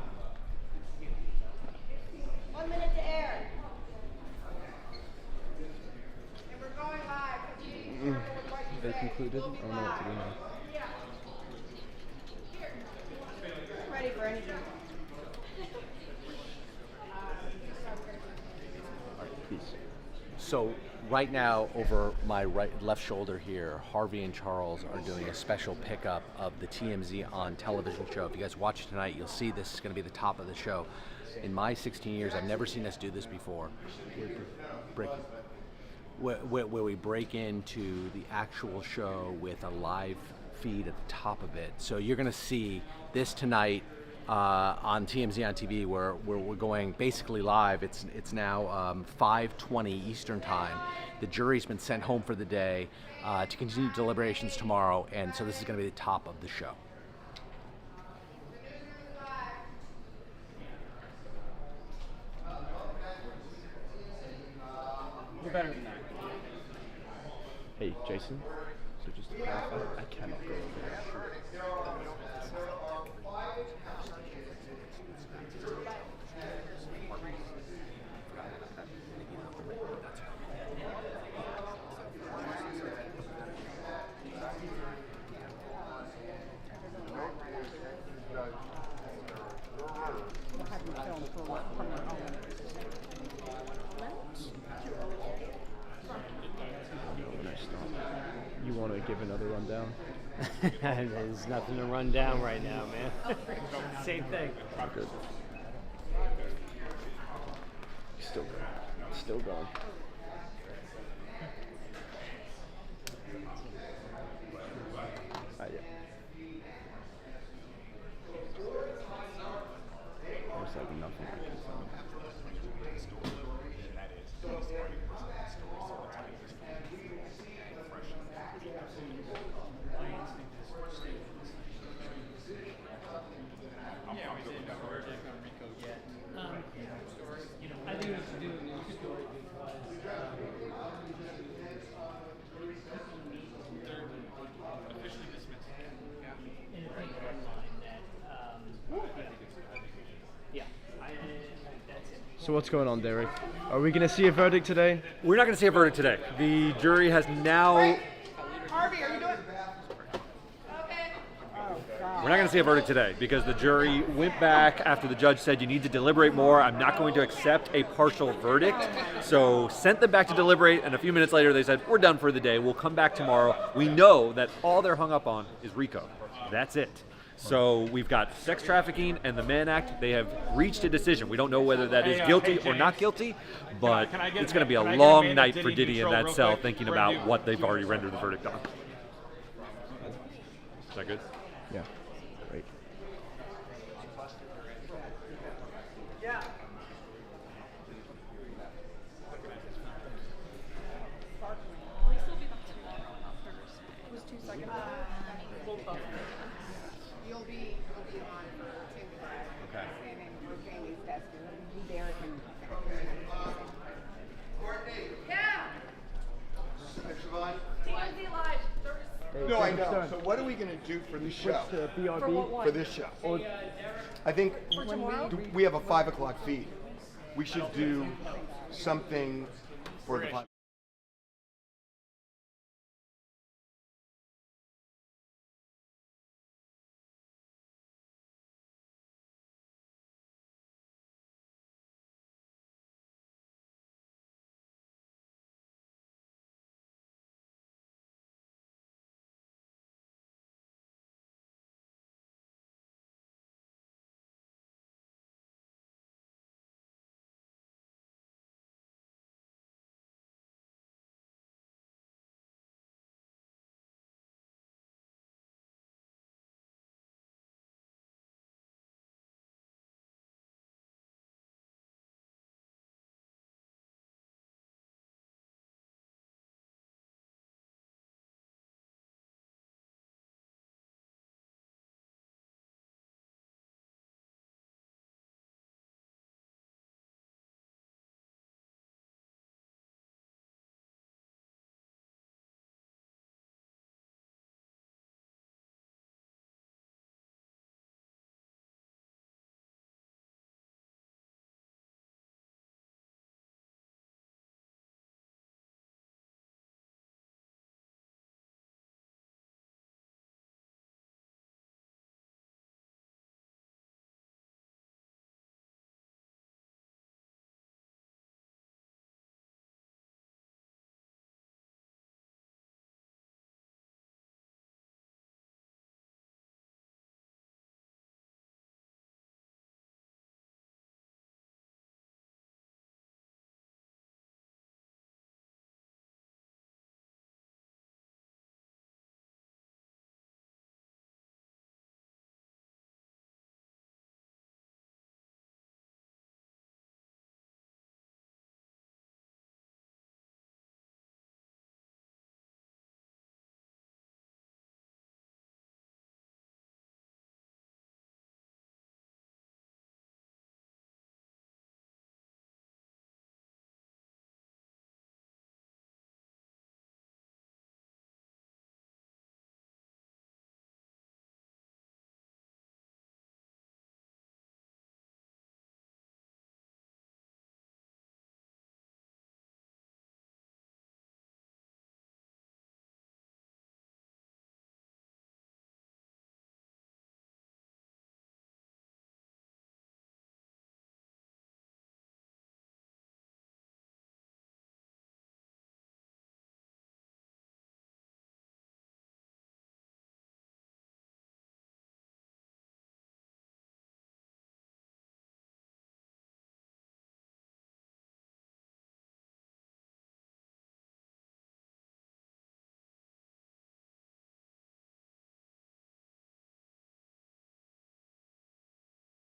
1 minute to air. And we're going live. They concluded? I don't know what to do now. Yeah. Here. Ready for anything. So right now, over my left shoulder here, Harvey and Charles are doing a special pickup of the TMZ on television show. If you guys watch it tonight, you'll see this is going to be the top of the show. In my 16 years, I've never seen us do this before. Where we break into the actual show with a live feed at the top of it. So you're going to see this tonight on TMZ on TV, where we're going basically live. It's now 5:20 Eastern time. The jury's been sent home for the day to continue deliberations tomorrow, and so this is going to be the top of the show. You're better than that. Hey, Jason. So just to clarify, I cannot go over there. You want to give another rundown? There's nothing to run down right now, man. Same thing. Good. Still going. Still going. Yeah. There's like nothing I can find. I think we should do a news story because Officially dismissed. in a paper headline that yeah, that's it. So what's going on, Derek? Are we going to see a verdict today? We're not going to see a verdict today. The jury has now. Harvey, are you doing? We're not going to see a verdict today because the jury went back after the judge said you need to deliberate more. I'm not going to accept a partial verdict. So sent them back to deliberate, and a few minutes later they said, we're done for the day. We'll come back tomorrow. We know that all they're hung up on is RICO. That's it. So we've got sex trafficking and the Mann Act. They have reached a decision. We don't know whether that is guilty or not guilty, but it's going to be a long night for Diddy in that cell thinking about what they've already rendered the verdict on. Is that good? Yeah. Great. You'll be on for 10 minutes. Okay. And then we're Jamie's desk. And Derek and Courtney. Yeah. Siobhan. TMZ Live Thursday. No, I know. So what are we going to do for this show? To BRB? For what one? For this show. Or I think For tomorrow? we have a 5 o'clock feed. We should do something for the 5.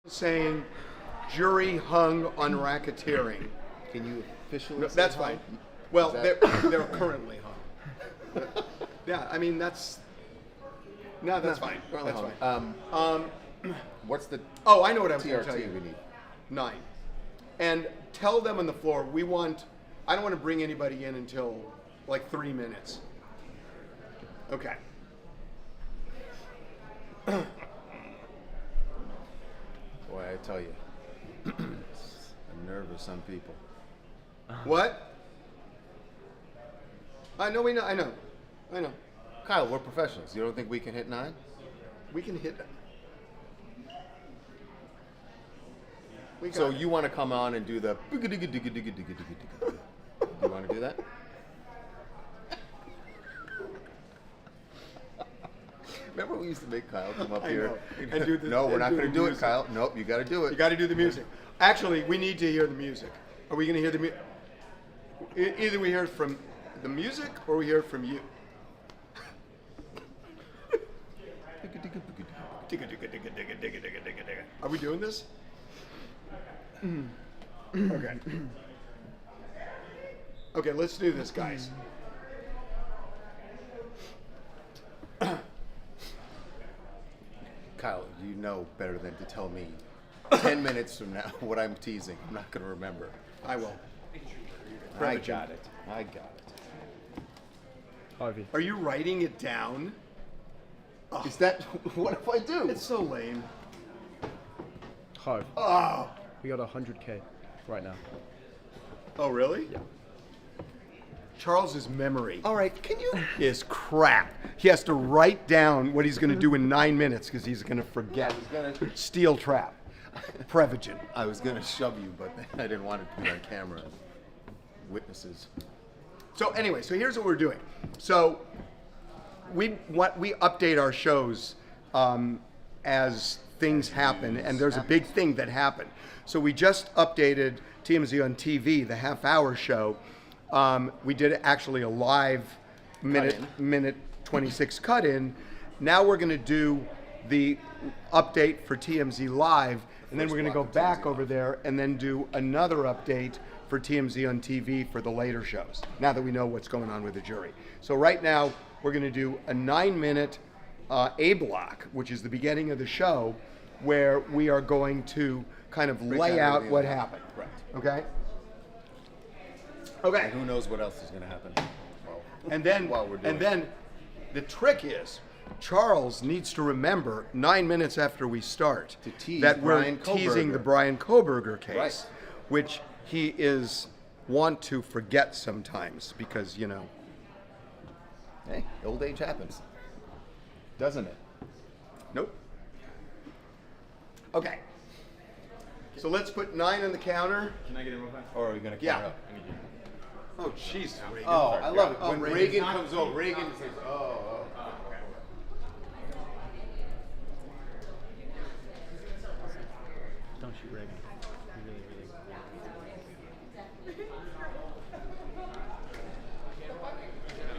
Saying jury hung on racketeering. Can you officially? No, say that's hung? fine. Well, Is they're that- currently hung. Yeah, I mean that's. No, that's fine. Currently That's hung. fine. What's the? Oh, I know what I was going to tell TRT you. we need? 9. And tell them on the floor we want. I don't want to bring anybody in until like 3 minutes. Okay. Boy, I tell you, it's a nerve of some people. What? I know. I know. Kyle, we're professionals. You don't think we can hit 9? We can hit. So you want to come on and do the? Do you want to do that? Remember we used to make Kyle come up I here know. And do the- no, we're and not do going to the do it, music. Kyle. Nope, you got to do it. You got to do the music. Actually, we need to hear the music. Are we going to hear the music? Either we hear it from the music or we hear it from you. Are we doing this? Okay. Okay, let's do this, guys. Kyle, you know better than to tell me 10 minutes from now what I'm teasing. I'm not going to remember. I will. I got it. I got it. Harvey. Are you writing it down? Is that what if I do? It's so lame. Harv. Oh. We got 100K right now. Oh, really? Yeah. Charles's memory. All right, can you? Is crap. He has to write down what he's going to do in 9 minutes because he's going to forget. Steel trap. Prevagen. I was going to shove you, but I didn't want it to be on camera. Witnesses. So anyway, so here's what we're doing. So we update our shows as things happen, and there's a big thing that happened. So we just updated TMZ on TV, the half-hour show. We did actually a live minute 26 cut-in. Now we're going to do the update for TMZ Live, and then we're going to go back over there and then do another update for TMZ on TV for the later shows, now that we know what's going on with the jury. So right now, we're going to do a 9-minute A block, which is the beginning of the show, where we are going to kind of lay out what happened. Right. Okay? Okay. And who knows what else is going to happen? Well, And then, while we're doing and then the trick is, Charles needs to remember 9 minutes after we start To tease that we're Brian teasing Koberger. the Brian Koberger case, Right. which he is want to forget sometimes because, you know. Hey, old age happens, doesn't it? Nope. Okay. So let's put 9 on the counter. Can I get in real fast? Or are we going to Yeah. count up? Oh, jeez, Reagan. Oh, I love it. Oh, When Reagan. Reagan comes over, Reagan says, oh. Don't shoot Reagan. He really.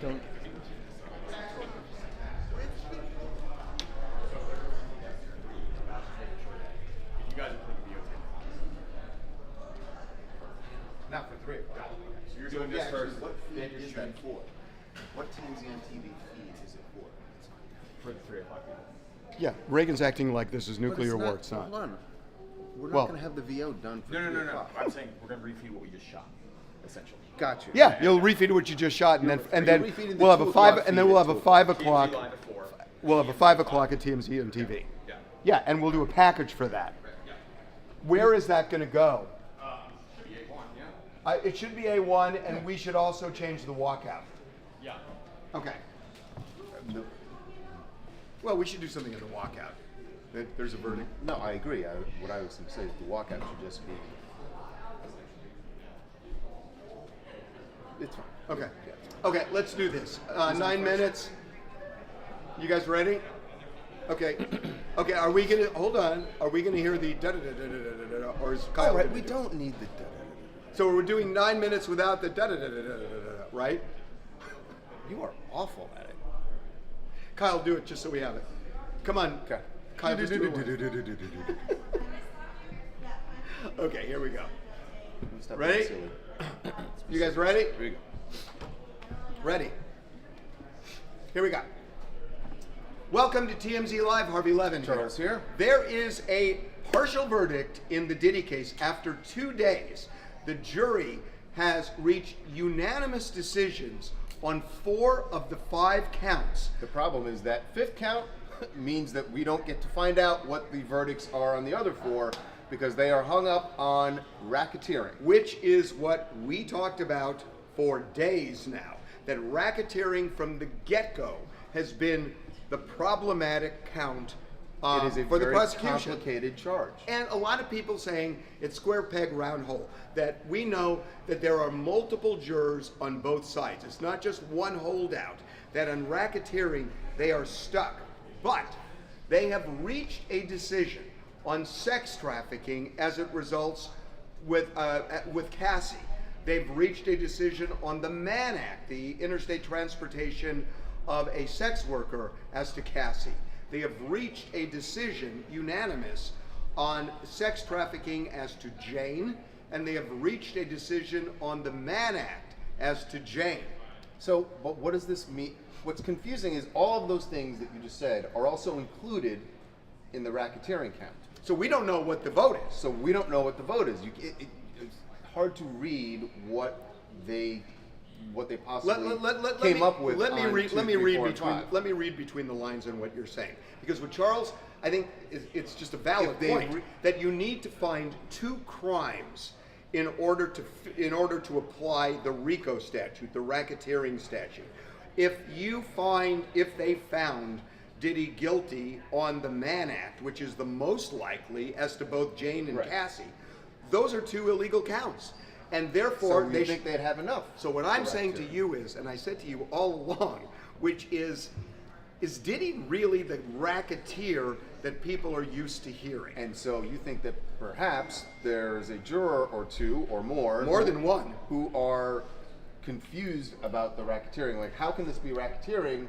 Don't. You guys are putting videotape. Not for 3 o'clock. So you're doing this first. What then feed you're is that shooting for? What TMZ on TV feed is it for? for the 3 o'clock people. Yeah, Reagan's acting like this is But nuclear war. It's not. Hold on. We're Well- not going to have the VO done for 3 No. o'clock. I'm saying we're going to refeed what we just shot, essentially. Got you. Yeah, you'll refeed what you just shot, and then you're refeeding the we'll have 2 a 5, o'clock and then feed we'll at have a 2 5 TMZ o'clock. live at 4. We'll have a 5 o'clock at TMZ on TV. Yeah. Yeah, and we'll do a package for that. Where is that going to go? Should be A1, yeah? It should be A1, and we should also change the walkout. Yeah. Okay. Well, we should do something in the walkout. There's a verdict. No, I agree. What I was going to say is the walkout should just be. It's fine. Okay. Okay, let's do this. 9 minutes. You guys ready? Okay. Okay, are we gonna hold on? Are we gonna hear the da da da da da da da, or is Kyle? All right, gonna we do it? don't need the da da So we're doing 9 minutes without the da da da da da da da, right? da. You are awful at it. Kyle, do it just so we have it. Come on. Okay. Kyle, just do it. Okay, here we go. Stop Ready? being silly. You guys ready? Here we go. Ready. Here we go. Welcome to TMZ Live, Harvey Levin. Charles here. There is a partial verdict in the Diddy case. After 2 days, the jury has reached unanimous decisions on 4 of the 5 counts. The problem is that 5th count means that we don't get to find out what the verdicts are on the other 4 because they are hung up on racketeering. Which is what we talked about for days now. That racketeering from the get-go has been the problematic count It is a for the very prosecution. complicated charge. And a lot of people saying it's square peg, round hole. That we know that there are multiple jurors on both sides. It's not just one holdout. That on racketeering, they are stuck But they have reached a decision on sex trafficking as it results with Cassie. They've reached a decision on the Mann Act, the interstate transportation of a sex worker, as to Cassie. They have reached a decision, unanimous, on sex trafficking as to Jane, and they have reached a decision on the Mann Act as to Jane. So, but what does this mean? What's confusing is all of those things that you just said are also included in the racketeering count. So we don't know what the vote is. So we don't know what the vote is. It's hard to read what they possibly came up with. Let me read between the lines on what you're saying, because with Charles, I think it's just a valid point that you need to find two crimes in order to apply the RICO statute, the racketeering statute. If they found Diddy guilty on the Mann Act, which is the most likely as to both Jane and Cassie, those are two illegal counts. And therefore, so think they'd have enough. So what I'm saying to you is, and I said to you all along, which is Diddy really the racketeer that people are used to hearing? And so you think that perhaps there's a juror or two or more than one, who are confused about the racketeering. Like, how can this be racketeering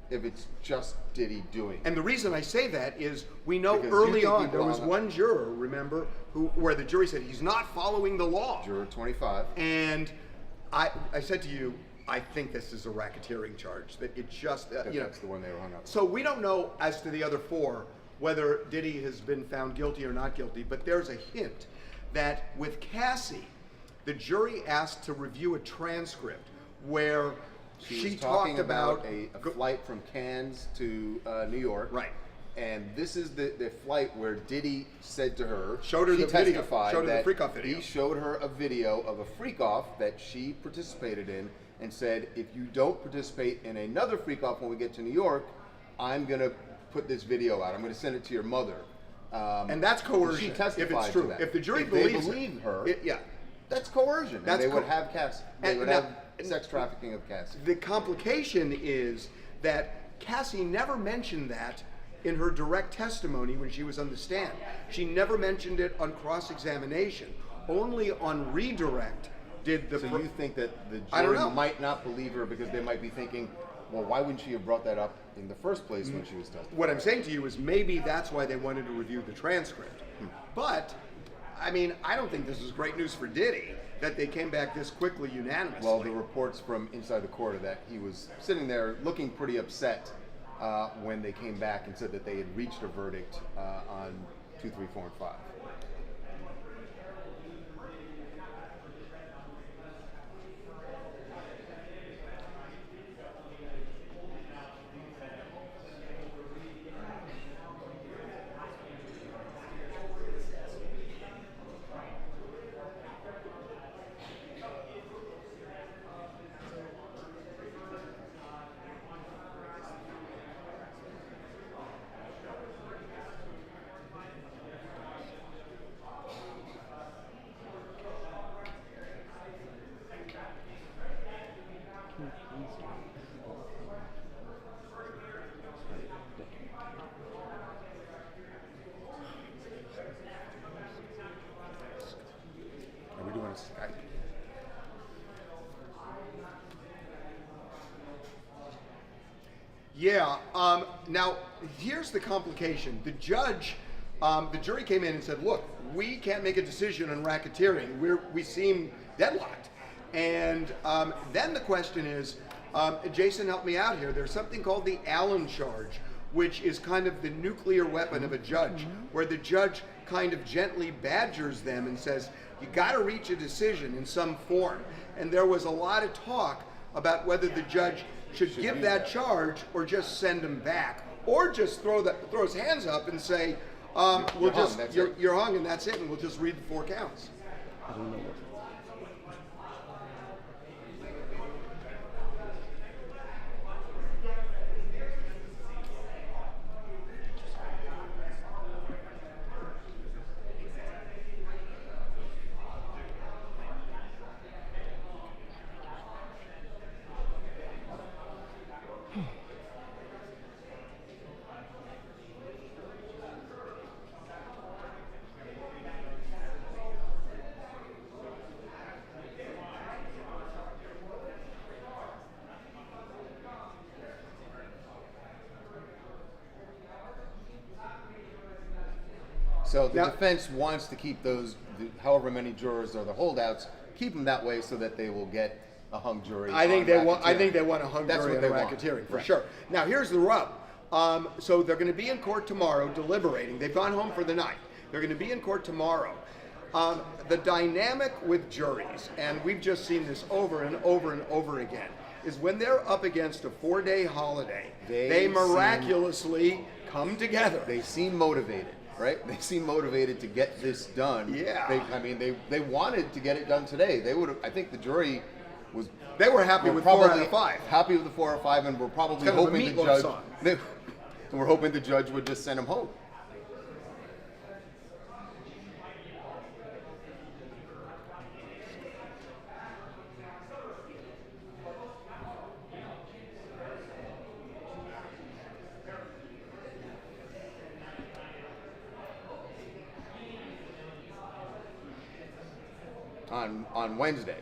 if it's just Diddy doing it? And the reason I say that is we know early on there was one juror, remember, where the jury said he's not following the law. Juror 25. And I said to you, I think this is a racketeering charge, that it just, that's the one they were hung up. So we don't know as to the other four whether Diddy has been found guilty or not guilty, but there's a hint that with Cassie, the jury asked to review a transcript where she talking talked about a flight from Cannes to New York. Right. And this is the flight where Diddy said to her, showed her the video, showed her the freak-off video. He showed her a video of a freak-off that she participated in and said, if you don't participate in another freak-off when we get to New York, I'm going to put this video out. I'm going to send it to your mother. And that's coercion, she testified if it's true. To that. If the jury if believes they believe her, yeah. That's coercion. That's and they would have Cassie. They would have sex trafficking of Cassie. The complication is that Cassie never mentioned that in her direct testimony when she was on the stand. She never mentioned it on cross-examination. Only on redirect did the... So you think that the jury might not believe her because they might be thinking, well, why wouldn't she have brought that up in the first place when she was testifying? What I'm saying to you is maybe that's why they wanted to review the transcript. But, I mean, I don't think this is great news for Diddy that they came back this quickly unanimously. Well, the reports from inside the court are that he was sitting there looking pretty upset when they came back and said that they had reached a verdict on 2, 3, 4, and 5. Are we doing a Skype? Yeah. Now, here's the complication. The jury came in and said, look, we can't make a decision on racketeering. We seem deadlocked. And then the question is, Jason, help me out here. There's something called the Allen charge, which is kind of the nuclear weapon of a judge, where the judge kind of gently badgers them and says, you got to reach a decision in some form. And there was a lot of talk about whether the judge should give that charge or just send him back, or just throw his hands up and say, you're hung and that's it, and we'll just read the 4 counts. I don't know what. So the defense wants to keep those, however many jurors are the holdouts, keep them that way so that they will get a hung jury. I think they want a hung That's jury what on they want. racketeering for Right. sure. Now here's the rub. So they're going to be in court tomorrow deliberating. They've gone home for the night. They're going to be in court tomorrow. The dynamic with juries, and we've just seen this over and over and over again, is when they're up against a 4-day holiday, they miraculously come together. They seem motivated, right? They seem motivated to get this done. Yeah. They wanted to get it done today. They would have. I think the jury was. They were happy with 4 out of 5. Happy with the 4 or 5, and we're probably It's kind of a hoping the Meatloaf judge. song. And we're hoping the judge would just send them home. On Wednesday.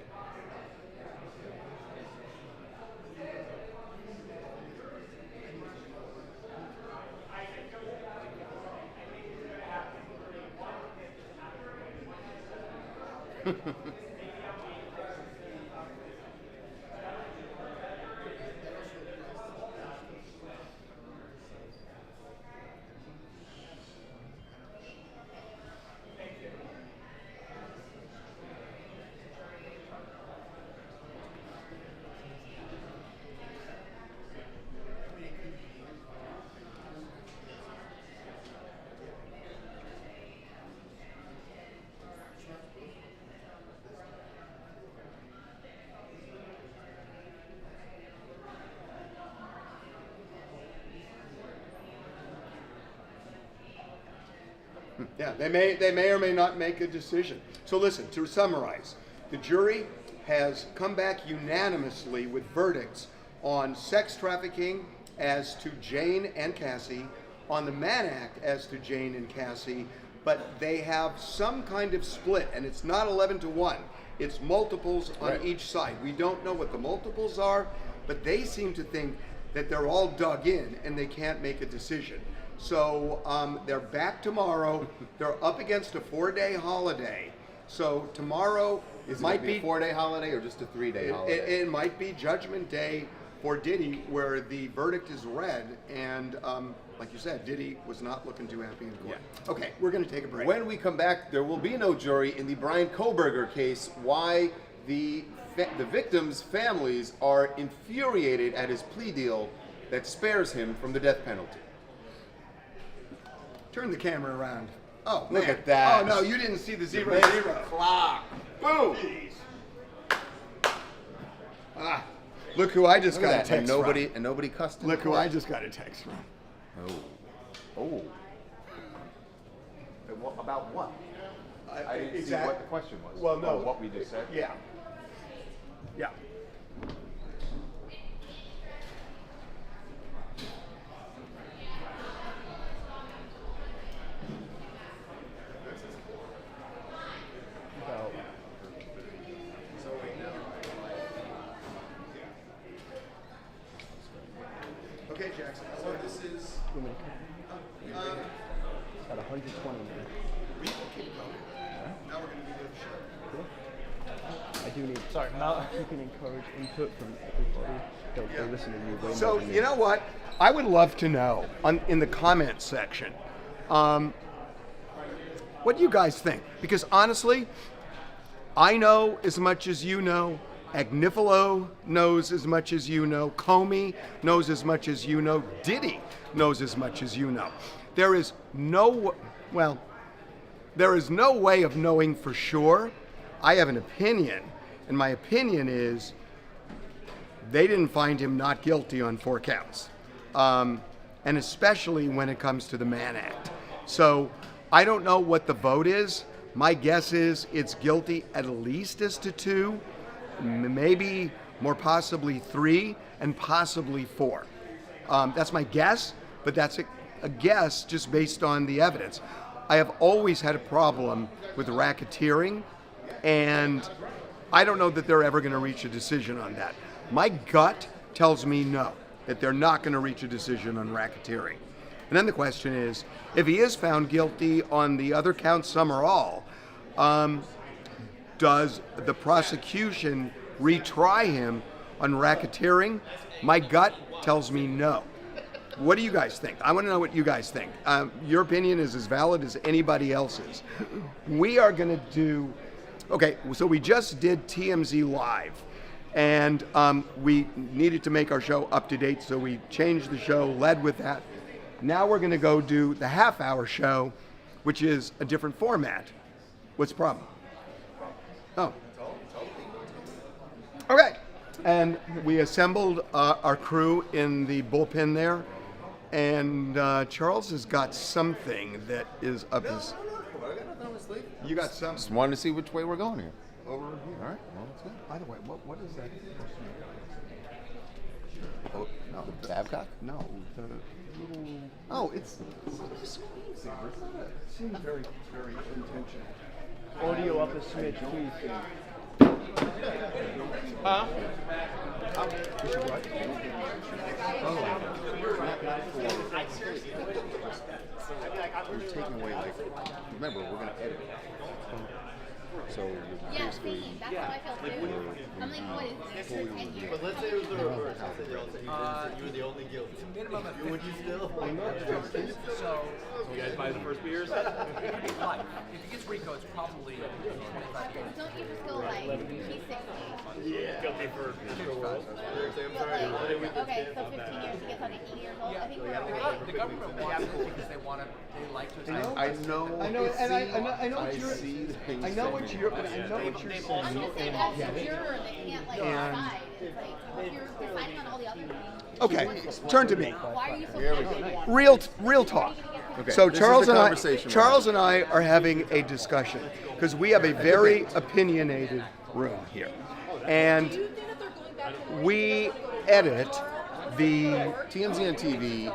Yeah, they may or may not make a decision. So listen, to summarize, the jury has come back unanimously with verdicts on sex trafficking as to Jane and Cassie, on the Mann Act as to Jane and Cassie, but they have some kind of split, and it's not 11-1. It's multiples on each side. We don't know what the multiples are, but they seem to think that they're all dug in and they can't make a decision. So they're back tomorrow. They're up against a 4-day holiday. So tomorrow might be a 4-day holiday or just a 3-day holiday? It might be Judgment Day for Diddy, where the verdict is read, and like you said, Diddy was not looking too happy in court. Yeah. Okay, we're going to take a break. When we come back, there will be no jury in the Brian Koberger case. Why the victims' families are infuriated at his plea deal that spares him from the death penalty. Turn the camera around. Oh, look man. at that! Oh no, you didn't see the 0-0. Clock. Boom. Ah, look who I just got a text from. And nobody cussed him. Look who I just got a text from. Oh. About what? I didn't see what the question was. Well, no. What we just said? Yeah. Yeah. Okay, Jackson. So this is got 120 minutes. We can keep going. Now we're going to do the show. I do need. Sorry, now you can encourage input from everybody. They'll listen to you way more So than me. you know what? I would love to know in the comments section. What do you guys think? Because honestly, I know as much as you know. Agnifilo knows as much as you know. Comey knows as much as you know. Diddy knows as much as you know. There is no way of knowing for sure. I have an opinion, and my opinion is they didn't find him not guilty on 4 counts, and especially when it comes to the Mann Act. So I don't know what the vote is. My guess is it's guilty at least as to 2. Maybe more possibly 3 and possibly 4. That's my guess, but that's a guess just based on the evidence. I have always had a problem with racketeering, and I don't know that they're ever going to reach a decision on that. My gut tells me no, that they're not going to reach a decision on racketeering. And then the question is, if he is found guilty on the other counts, some or all, does the prosecution retry him on racketeering? My gut tells me no. What do you guys think? I want to know what you guys think. Your opinion is as valid as anybody else's. We are going to do, okay, so we just did TMZ Live, and we needed to make our show up to date, so we changed the show, led with that. Now we're going to go do the half-hour show, which is a different format. What's the problem? Oh. Okay. And we assembled our crew in the bullpen there, and Charles has got something that is up his... You got something? Just wanted to see which way we're going here. Over here. All right, well, that's good. By the way, what is that? Oh, no, the Babcock? No, the little... Oh, it's seems very, very intentional. Audio up a smidge, please. Huh? You're taking away, like, remember, we're going to edit it. So Yeah, same. That's how I felt too. I'm like, what is this for 10 years? But let's say it was the reverse. Let's say they all take you were the only guilty. It's a minimum of 50. Would you still? So you guys buy the first beers? Like, if he gets RICO, it's probably 25 years. Don't you just go like, he's 60. Yeah. Guilty for the world. Okay, so 15 years, he gets out at 80 years old. I think we're right. The government wants it because they want to. They like to. I know what you're saying. I know what you're saying. I'm just saying, as a juror, they can't like decide. It's like, you're deciding on all the other things. Okay, turn to me. Why are you so passionate? Real talk. Okay, So this Charles is the and conversation Charles and I are having a discussion because we have a very opinionated room here, and we edit the TMZ on TV.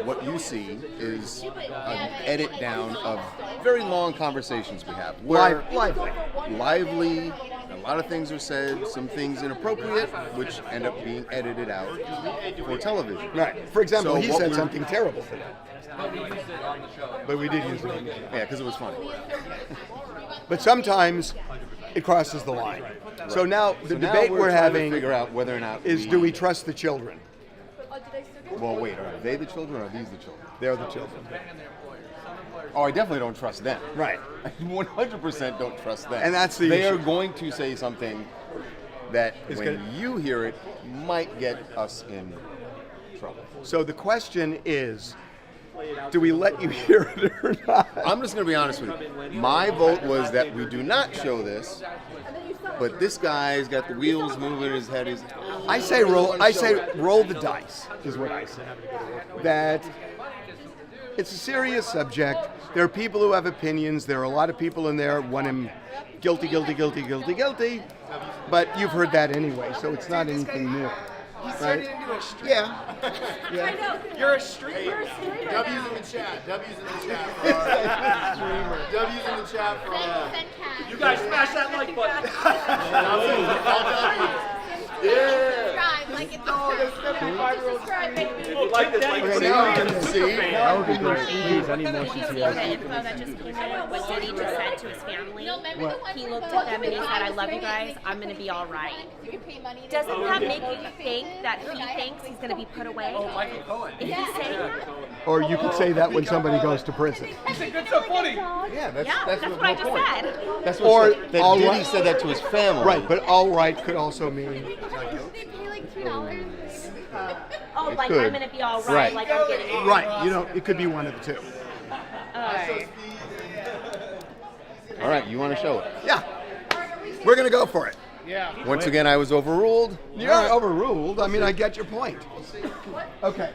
What you see is an edit down of very long conversations we have. Where lively, a lot of things are said, some things inappropriate, which end up being edited out for television. Right. For example, So he what said we're- something terrible today. But we used it on the show. But we did use it on the show. Yeah, because it was funny. But sometimes it crosses the line. So now the So now debate we're we're trying to having figure out whether or not is, do we trust the children? Well, wait, are they the children or are these the children? They're the children. Oh, I definitely don't trust them. Right. I 100% don't trust them. And that's the They issue. are going to say something that, It's when gonna- you hear it, might get us in trouble. So the question is, do we let you hear it or not? I'm just going to be honest with you. My vote was that we do not show this, but this guy's got the wheels moving in his head. I say roll the dice, is what I say. That it's a serious subject. There are people who have opinions. There are a lot of people in there want him guilty. But you've heard that anyway, so it's not anything new. He's Right? turning into a street. Yeah. I know. You're a streamer. W's in the chat. W's in the chat for streamer. W's in the chat for You guys smash that like button. Subscribe, like it, subscribe, baby. Like this, like Okay, this. now I can see. That would be great. Please, I need more The CTS. info that just came in, what Diddy just said to his family. What? He looked at them and he said, I love you guys, I'm going to be all right. You can pay money. Doesn't that make you think that he thinks he's going to be put away? If he's saying that? Or you could say that when somebody goes to prison. It's so funny. Yeah, that's That's the what I whole just point. said. That's Or what that all Diddy right. said that to his family. Right, but all right could also mean They pay like $3. Oh, like could. I'm going to be all right, Right. like I'm getting it. right. You know, it could be one of the two. Alright. All right, you want to show it? Yeah, we're gonna go for it. Yeah. Once again, I was overruled. You're overruled. I mean, I get your point. Okay.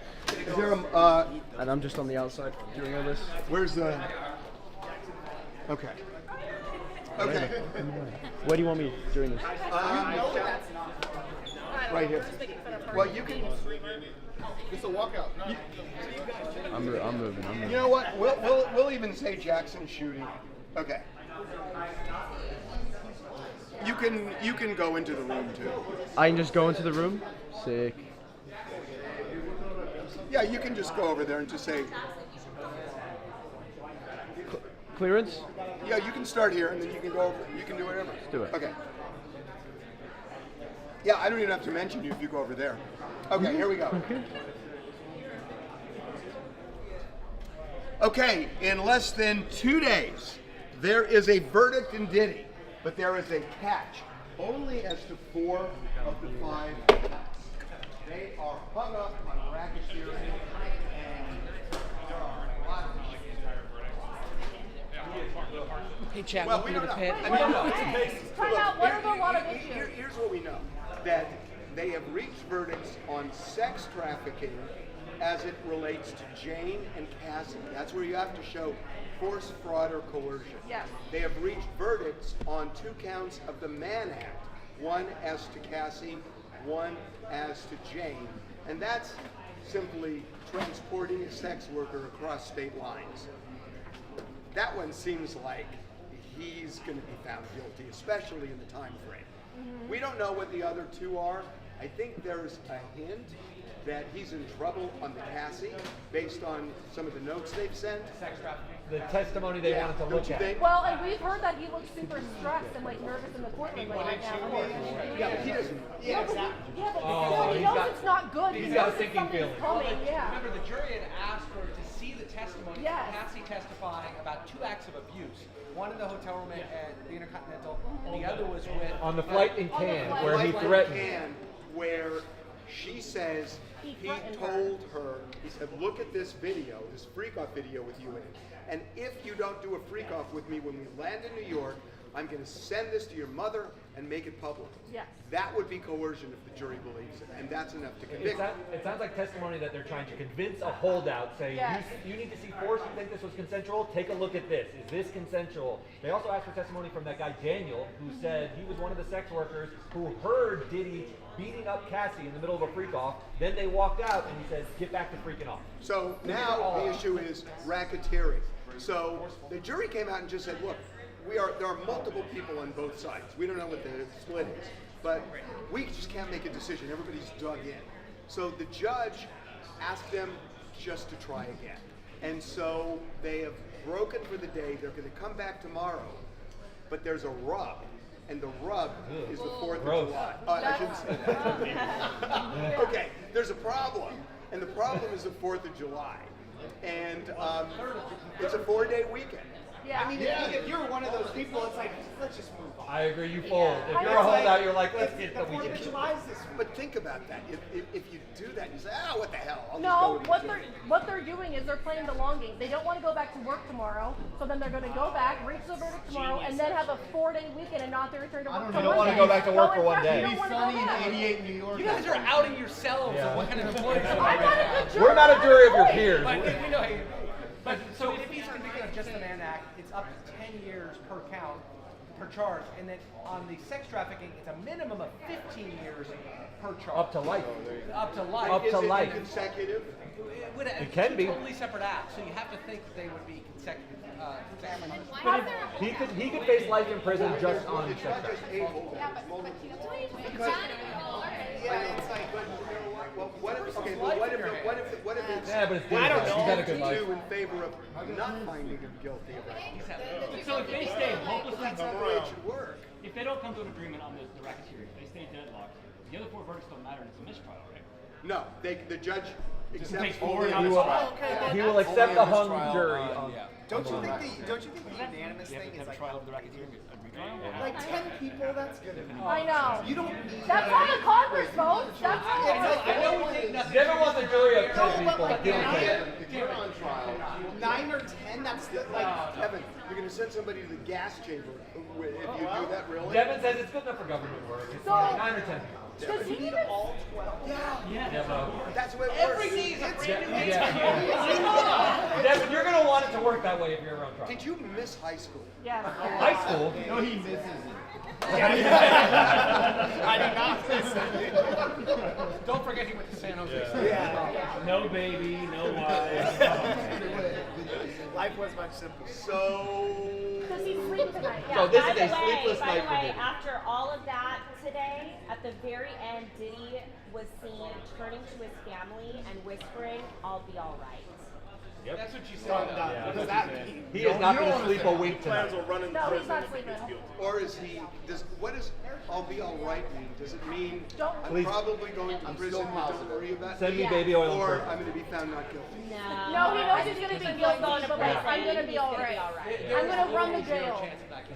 Is there a, And I'm just on the outside doing all this. where's the? Okay. Okay. Where do you want me doing this? Right here. Well, you can. It's a walkout. No. I'm moving. You know what? We'll even say Jackson shooting. Okay. You can go into the room too. I can just go into the room? Sick. Yeah, you can just go over there and just say, Clearance? Yeah, you can start here, and then you can go. You can do whatever. Let's do it. Okay. Yeah, I don't even have to mention you if you go over there. Okay, here we go. Okay. Okay, in less than 2 days, there is a verdict in Diddy, but there is a catch. Only as to 4 of the 5 counts. They are hung up on racketeering, and there are a lot of Hey, Chad, well, welcome we to don't the know. pit. I mean, no. Time out, what are the lot of issues? Here's what we know. That they have reached verdicts on sex trafficking as it relates to Jane and Cassie. That's where you have to show force, fraud, or coercion. Yes. They have reached verdicts on 2 counts of the Mann Act, one as to Cassie, one as to Jane. And that's simply transporting a sex worker across state lines. That one seems like he's going to be found guilty, especially in the time frame. We don't know what the other 2 are. I think there's a hint that he's in trouble on the Cassie based on some of the notes they've sent. Sex trafficking. The testimony they wanted to look at. Well, and we've heard that he looks super stressed and like nervous in the courtroom right now. Yeah, but he doesn't. Yeah, but he he's knows got- it's not good. he's He got a knows that sinking something's feeling. coming. Yeah. Remember, the jury had asked her to see the testimony Yes. of Cassie testifying about 2 acts of abuse. One in the hotel room at the Intercontinental, and the other was with... On the flight in Cannes, where he Flight threatened. Cannes, where she says he told her, he said, look at this video, this freak-off video with you in it. And if you don't do a freak-off with me when we land in New York, I'm going to send this to your mother and make it public. Yes. That would be coercion if the jury believes it, and that's enough to It, convict. it sounds like testimony that they're trying to convince a holdout, say, Yes. you need to see force, you think this was consensual, take a look at this. Is this consensual? They also asked for testimony from that guy Daniel, who said he was one of the sex workers who heard Diddy beating up Cassie in the middle of a freak-off. Then they walked out, and he says, get back to freaking off. So now the issue is racketeering. So the jury came out and just said, look, there are multiple people on both sides. We don't know what the split is, but we just can't make a decision. Everybody's dug in. So the judge asked them just to try again. And so they have broken for the day. They're going to come back tomorrow, but there's a rub. And the rub is the 4th of July. I shouldn't say that. Okay, there's a problem. And the problem is the 4th of July. And it's a 4-day weekend. Yeah. I mean, if you're one of those people, it's like, let's just move on. I agree, you fold. If you're a holdout, you're like, let's get the Fourth of weekend. July is this. But think about that. If you do that, you say, what the hell? I'll just go No, with what they're doing is they're playing the long game. They don't want to go back to work tomorrow, so then they're going to go back, reach the verdict tomorrow, and then have a 4-day weekend and not return to work. You don't want to go back to work for one day. You don't want to go back. 88 New York. You guys are outing yourselves of what kind of employees you I'm are. not a good jury. We're not a jury of your peers. But, you know, but so if he's convicted of just the Mann Act, it's up to 10 years per count, per charge, and then on the sex trafficking, it's a minimum of 15 years per charge. Up to life. Up to life. Up to life. consecutive? It can two be. totally separate acts, so you have to think that they would be consecutive. But He could face life in prison just on sex trafficking. Yeah, but you know, Yeah, it's like, Well, what if it's Yeah, but it's Diddy. He's got a good life. 2 in favor of not finding him guilty of that? So if they stay hopelessly That's not the way it should work. if they don't come to an agreement on the racketeering, if they stay deadlocked, the other 4 verdicts don't matter and it's a mistrial, right? No, the judge accepts takes only forward a on the trial. He will accept the hung jury. don't you think the unanimous You have thing to is have a like, trial of the racketeering, a retrial? like 10 people? That's good enough. I know. You don't. That's how the Congress votes. That's how I know we take nothing. Never want the jury of 10 No, but people. like Give or take. If you're on trial, 9 or 10. That's like. Kevin, you're going to send somebody to the gas chamber if you do that, really? Devin says it's good enough for government work. It's So- 9 or 10 people. Does he even? Yeah, but That's the way it Every works. day is a brand new yeah. Devin, you're gonna want it to work that way if you're around trial. Did you miss high school? Yeah. High school? No, he misses it. I do not miss it. Don't forget he went to San Jose. Yeah. No baby, no wife. Life was much simpler. So, Does he sleep tonight? Yeah, So this by is the a sleepless way, night for Diddy. after all of that today, at the very end, Diddy was seen turning to his family and whispering, "I'll be all right." Yep. That's what you said. Yeah. What does that mean? He is not going to sleep a wink tonight. No, he's not sleeping. Or is he? What does "I'll be all right" mean? Does it mean I'm Please. probably going to prison? Don't worry about Send me it? baby oil Or first. I'm going to be found not guilty. No, he knows he's gonna be guilty, but like, I'm gonna be alright. I'm gonna run the jail.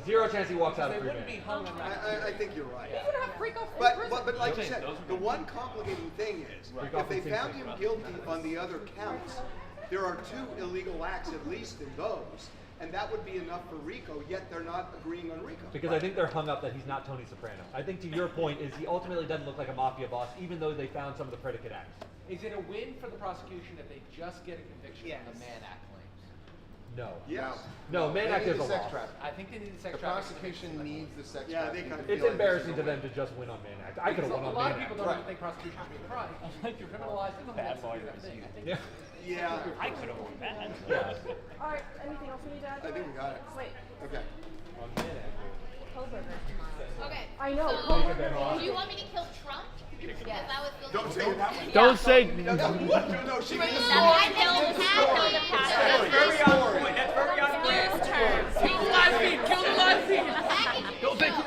Zero chance he walks out of prison. I think you're right. He's gonna have freak off in But prison. like you said, the one complicating thing is, if they found him guilty on the other counts, there are 2 illegal acts at least in those, and that would be enough for RICO, yet they're not agreeing on RICO. Because I think they're hung up that he's not Tony Soprano. I think to your point is he ultimately doesn't look like a mafia boss, even though they found some of the predicate acts. Is it a win for the prosecution if they just get a conviction on the Mann Act claims? No. Yes. No, Mann Act is a sex loss. trafficking. I think they need the sex The trafficking. prosecution needs the sex Yeah, they trafficking. kind of It's feel like embarrassing this to is them to just win on Mann Act. I could have won on A lot Mann of Act. people don't even think prosecution should be a crime. Like you're criminalized. Bad lawyer. Yeah. Yeah. I could have won that. Alright, anything else we need to add? I think we got it. Wait. Okay. Okay. I know. So, do you want me to kill Trump? Because that would feel Don't say it that way. Don't say. No, she I means killed That's very on point. That's very on point. Kill the live feed. Kill the live feed. Don't take the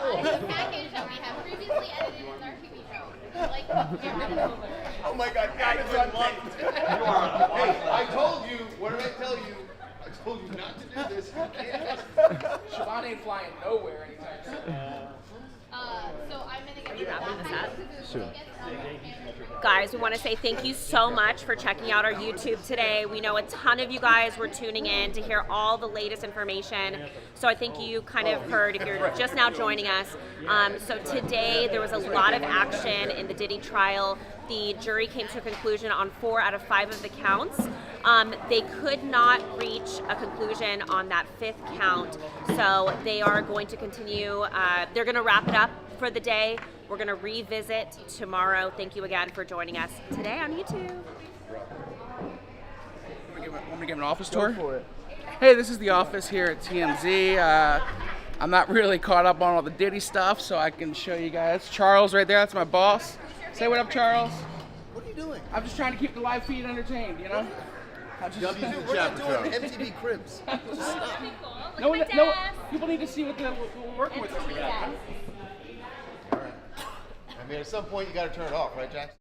package that we have previously edited in our TV show. Like, get rid of it. Oh my God, Amazon taped. Hey, I told you. What did I tell you? I told you not to do this. You can't. Siobhan ain't flying nowhere anytime soon. So I'm gonna get wrapping this up? Sure. Guys, we want to say thank you so much for checking out our YouTube today. We know a ton of you guys were tuning in to hear all the latest information. So I think you kind of heard if you're just now joining us. So today there was a lot of action in the Diddy trial. The jury came to a conclusion on 4 out of 5 of the counts. They could not reach a conclusion on that 5th count, so they are going to continue. They're going to wrap it up for the day. We're going to revisit tomorrow. Thank you again for joining us today on YouTube. Want me to give an office tour? Go for it. Hey, this is the office here at TMZ. I'm not really caught up on all the Diddy stuff, so I can show you guys. Charles right there, that's my boss. Say what up, Charles. What are you doing? I'm just trying to keep the live feed entertained, you know? Dude, we're not doing MTV Cribs. Just stop. No, people need to see what we're working with over here. All right. I mean, at some point you got to turn it off, right, Jackson?